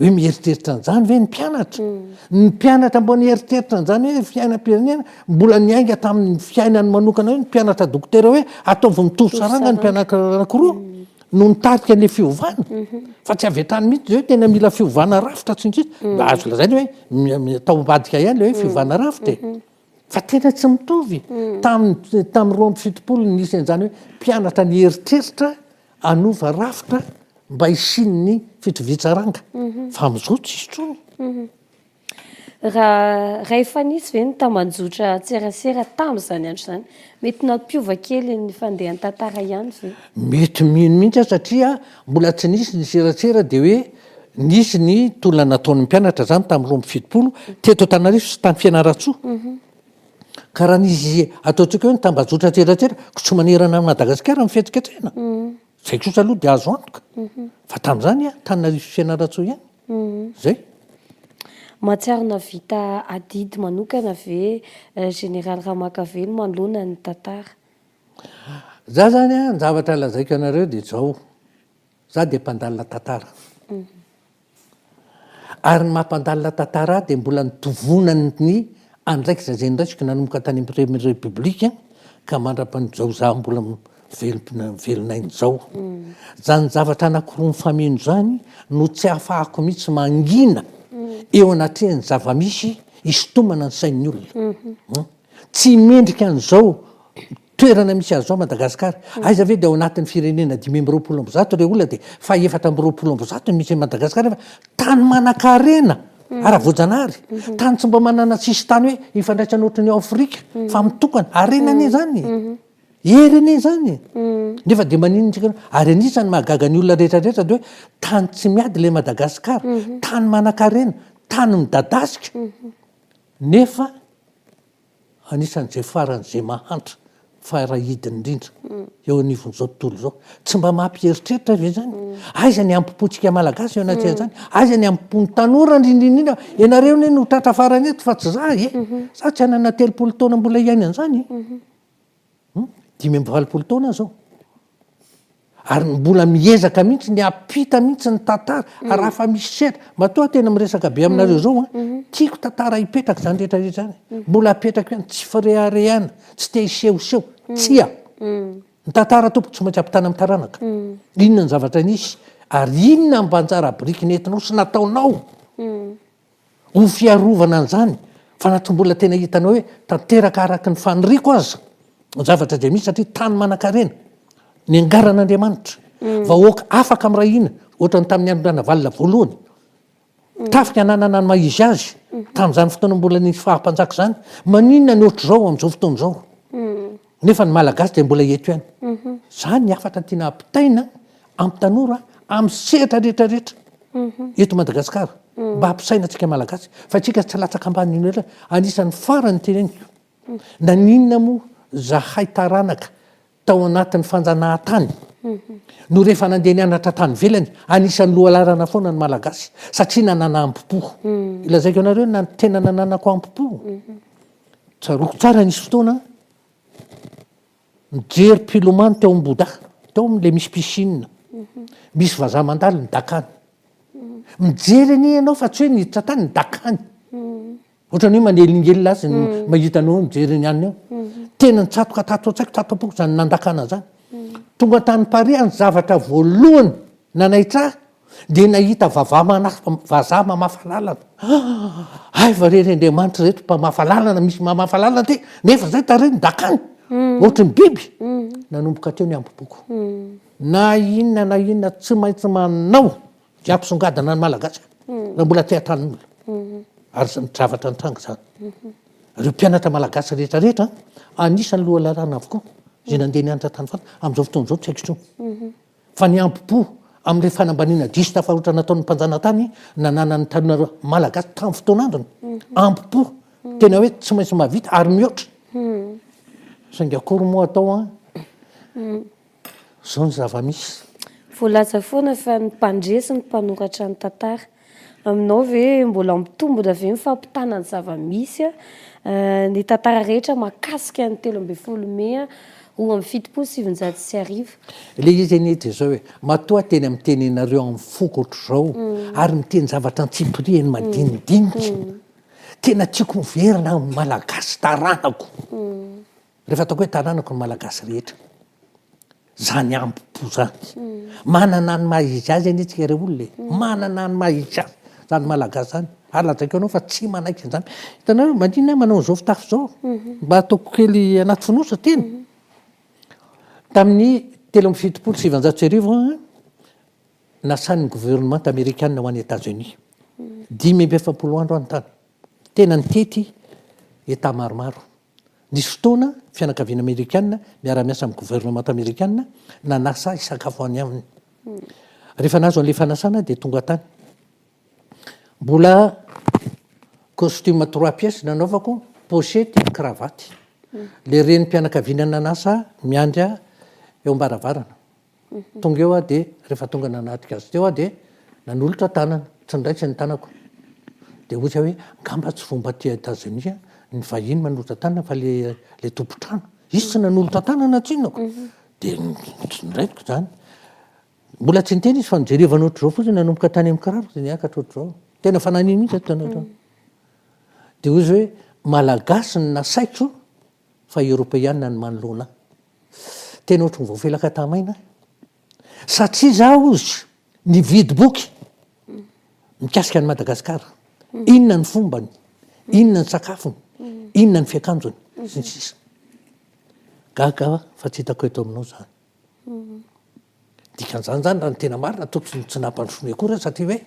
hoe mieritreritra an'izany ve ny mpianatra ny mpianatra mbo nyeritreritra an'izany hoe fiainam-pirenena mbola niainga tamin'ny fiainany manokana hoe ny mpianatra dokotera hoe ataovy mitovy saranga ny mpianatra anakiroa no nitarika an'le fiovana fa tsy avetrany mihitsy hoe tena mila fiovana rafitra tsintsitra azo lazainy hoe atao mbadika ihany le hoe fiovana rafitra fa tena tsy mitovy tamin'ny roa amby fitopolo nisy an'izany hoe mpianatra ny eritreritra anova rafitra mba hisiny ny fitovitsaranga fa am'izao tsisy trony raha efa nisy ve ny tamanjotra tserasera tam'izany andro zany mety nampiova kely ny fandehan'ny tantara ihany ve mety mino mihitsy satria mbola tsy nisy ny serasera de hoe nisy ny tolona nataon'ny mpianatra zany tamin'ny roa amby fitopolo teto Antananarivo sy tany Fianaratsoa ka raha nisy ataontsika hoe ny tambajotra tserasera tsy manerana Madagasikara mifetsiketsena zay kosa aloha de azo antoka fa tamin'izany Antananarivo sy Fianaratsoa ihany zay matsiaro navita adidy manokana ve général Ramakavelo manoloana ny tantara za zany ny zavatra lazaiko anareo de zao za de mpandalina tantara ary ny mampandalina tantara de mbola nitovonany ny andraiky zay ndraisiko nanomboka tany amin'ny république ka mandra-pan'izao za mbola velonay zao zany zavatra anakiroa mifamino zany no tsy ahafahako mihitsy mangina eo anatrehany zava-misy isotomana ny sain'ny olona tsy mendrika an'izao toerana misy azo Madagasikara aiza ve de ao anatin'ny firenena 520 reo olona de fa 420 misy Madagasikara fa tany manan-karena ara-voajanahary tany tsy mba manana tsisy tany hoe ifandraisana ohatry ny Afrika fa mitokana arenane zany erene zany nefa de maninontsika ary anisany mahagaga ny olona rehetrarehetra de hoe tany tsy miady le Madagasikara tany manan-karena tany midadasika nefa anisan'izay faran'izay mahantra farahidiny indrindra eo anivon'izao tontolo zao tsy mba mampieritreritra ve zany aiza ny ampipotsika malagasy eo anaty zany aiza ny ampony tanora indrindrindrindra ianareo ne no tratra farany eto fa tsy za za tsy anana 30 taona mbola iaina an'izany 5 taona zao ary mbola miezaka mihitsy ny apita mihitsy ny tantara raha fa misy sera matoa tena miresaka be aminareo zao tiako tantara hipetraka zany rehetrarehetra zany mbola apetraka ihany tsy firehareana tsy te hisehoseho tsia ny tantara tompo tsy maintsy ampitana amin'ny taranaka inona ny zavatra nisy ary inona mbanjara biriky nentinao sy nataonao ho fiarovana an'izany fa naty mbola tena hitanao hoe tanteraka araky ny faniriako aza zavatra zay misy satria tany manan-karena ny angaran'Andriamanitra vahoaka afaka am'rahina ohatra ny tamin'ny androna valina voalohany tafika nanana ny maizy azy tamin'izany fotoana mbola ny fahampanjaka zany maninona ny ohatr' zao am'izao fotoana zao nefa ny malagasy de mbola eto ihany zany ny afatra tiana ampitaina ampy tanora amin'ny sehatra rehetrarehetra eto Madagasikara mba hampisaina antsika malagasy fa tsika tsy latsaka ambaniny rehetra anisan'ny farany teneniko naninona moa zahay taranaka tao anatin'ny fanjanahan-tany no rehefa nandeha nianatra tany velany anisan'ny lohalarana foana ny malagasy satria nanana ampipo ilazaiko anareo na tena nananako ampipo tsaroko tsara nisy fotoana mijery pilomano teo am-boda teo am'le misy piscine misy vazaha mandalo ny dakany mijery ani ianao fa tsy hoe niditra tany ny dakany ohatrany hoe manelingelina azy mahitanao mijery ny anina eo tena nitsatoka tato an-tsaiko tatopoko zany nandakana zany tonga tany pare ny zavatra voalohany nanaitra de nahita vazaha mamafa lalana ay vareryandriamanitra reto mpamafa lalana misy mamafa lalana ty nefa zay tare ny dakany ohatry ny biby nanomboka teo ny ampopoko na inona tsy maintsy manao de ampisongadana ny malagasy raha mbola te hatan'olona ary ny zavatra nitranga zany reo mpianatra malagasy rehetrarehetra anisany lohalarana avokoa zay nandeha nianatra tany fana am'izao fotoana zao tsy haiko intsony fa ny ampipo am'le fanambaniana diso tafarotra nataon'ny mpanjanatany nanana ny tanora malagasy tamin'ny fotoan'androny ampipo tena hoe tsy maintsy mahavita ary mihoatra saingy akory moa atao zao ny zava-misy voalaza foana fa ny mpandresy ny mpanoratra ny tantara aminao ve mbola mitombona ve mifampitana ny zava-misy ny tantara rehetra mahakasika ny 13 Mey ho amin'ny fitopolo sivinjato sy arivo. Le izy eny de zao hoe matoa teny amin'ny tenenareo amin'ny foko ohatr'izao ary miteny zavatra antsipiri eny madinidinika tena tiako miverina amin'ny malagasy taranako rehefa ataoko hoe taranako ny malagasy rehetra zany ampipo zany manana ny mahizy azy eny etsika reo olona manana ny mahizy azy zany malagasy zany ary lazaiko anao fa tsy manaiky zany hitanareo mandrina manao zao fitafy zao mba ataoko kely anaty finosa teny tamin'ny 3 nasan'ny gouvernement américaine ho an'ny États-Unis 5 andro any tena nitety eta maromaro nisy fotoana fianakaviana amerikana miara-miasa amin'ny gouvernement américaine nanasa isakafo any aminy rehefa nazo an'le fanasana dia tonga tany mbola costume 3 pièces nanaovako pochette cravaty le reny mpianakaviana nanasa miandra eo ambaravarana tonga eo a dia rehefa tonga nanatrika azy teo a dia nanolotra tanana tsy ndraitsy ny tanako dia ohatsa hoe ngamba tsy fomba ty États-Unis ny vahiny manolotra tanana fa le tompotrano izy tsy nanolotra tanana tsinako dia tsy ndraitiko zany mbola tsy niteny izy fa nijerevana ohatr'izao fotsiny nanomboka tany amin'ny kiraro dia niakatra ohatr'izao tena fananiny mihitsy tanatra dia ozy hoe malagasy ny nasaiko fa européenne ny manoloana tena ohatry ny voafelaka tamaina satria zaho ozy nividy boky mikasika ny Madagasikara inona ny fombany inona ny sakafony inona ny fiakanjony sy ny sisa gaga fa tsy hitako eto aminao zany dikan'izany zany raha ny tena marina tokony tsy nampandrosomy akory satria hoe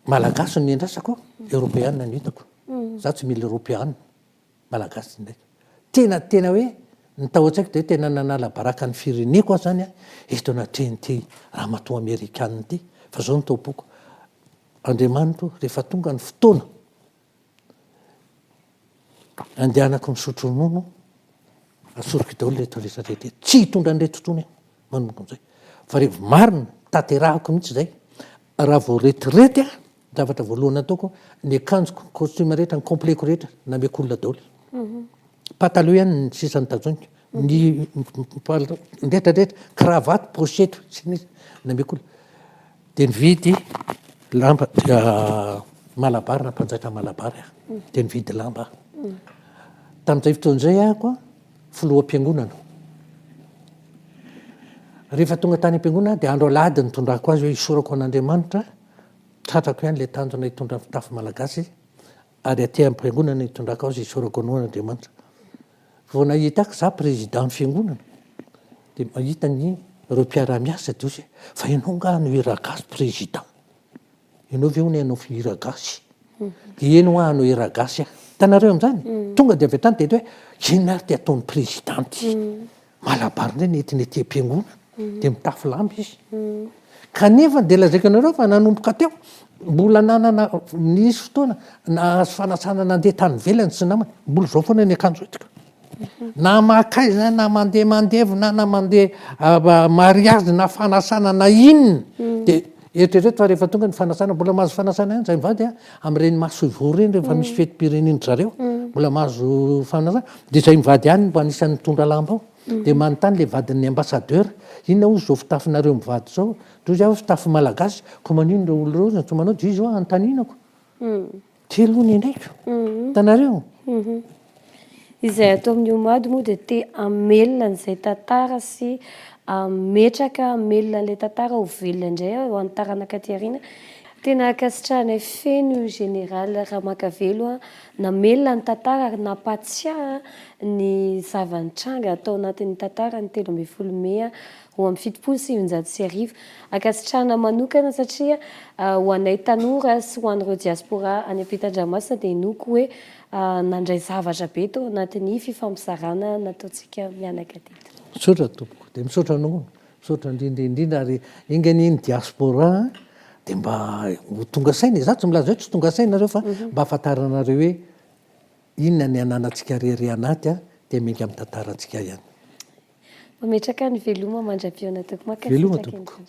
malagasy ny andrasako européenne ny hitako za tsy mila européenne malagasy ndraiky tena hoe ny tao an-tsaiko dia tena nanala baraka ny fireneko azy zany a eto anatreny raha matoa amerikanina ty fa zao ny taoboko Andriamanitro rehefa tonga ny fotoana andehanako misotro ronono asoriko daholo le rehetrarehetra tsy hitondra an'ilay tontolo manomboka am'izay fa rehefa marina tanterahako mihitsy zay raha vao retirety a zavatra voalohany ataoko ny akanjoko costume rehetra ny completko rehetra nameko olona daholo pataloha ihany ny sisany tazonika ny ndretrarehetra cravaty pochette sy nisy nameko olona dia nividy lamba malabary na mpanjaitra malabary dia nividy lamba tamin'izay fotoan'izay ahako filoham-piangonana rehefa tonga tany am-piangonana dia andro alahady nitondrako azy hoe isorako an'Andriamanitra tratrako ihany le tanjona hitondra fitafy malagasy ary aty am-piangonana hitondrako azy isorako an'Andriamanitra vao nahitako za président fiangonana dia mahita ny reo mpiara-miasa dia ozy fa ianao nga no hiragasy président ianao ve hony ianao hiragasy eno ahanao hiragasy a hitanareo amin'izany tonga dia avy tany dia hoe ino ary ty ataon'ny présidenty malabary indray netiny aty am-piangonana dia mitafy lamba izy kanefa dia lazaiko anareo fa nanomboka teo mbola nanana nisy fotoana nahazo fanasana nandeha tany velany sy namana mbola zao foana ny akanjo etika na makay zany na mandeha mandevona na mandeha mariazy na fanasana na inona dia eritrereto fa rehefa tonga ny fanasana mbola mahazo fanasana ihany zay mivady a amin'ireny masovo reny rehefa misy fetim-pireneny zareo mbola mahazo fanasana dia zay mivady ihany mba anisan'ny mitondra lamba ao dia manontany le vadin'ny ambassadeur inona ozy zao fitafinareo mivady zao drozy aho fitafy malagasy ko manino reo olo reo tsy manao dia izy ao antaninako telo ny andraiko tanareo izay atao amin'ny omady moa dia te amelona n'izay tantara sy metraka amelona n'ilay tantara ho velona indray ho an'ny taranaka aty aoriana tena akasitrahana feno général Ramakavelo namelona ny tantara ary nampatsiaha ny zava-nitranga atao anatin'ny tantara ny 13 Mey ho amin'ny 7 akasitrahana manokana satria ho anay tanora sy ho an'ireo diaspora any ampitan-dranomasina dia inoko hoe nandray zavatra be tao anatin'ny fifampizarana nataontsika mianaka teto. Misaotra tompoko dia misaotra anao misaotra indrindra ary ingan'iny diaspora dia mba ho tonga saina za tsy milaza hoe tsy tonga sainareo fa mba ahafantaranareo hoe inona ny ananantsika rery anaty a dia miainga amin'ny tantarantsika ihany. Mametraka ny veloma mandra-piona toko veloma tompoko.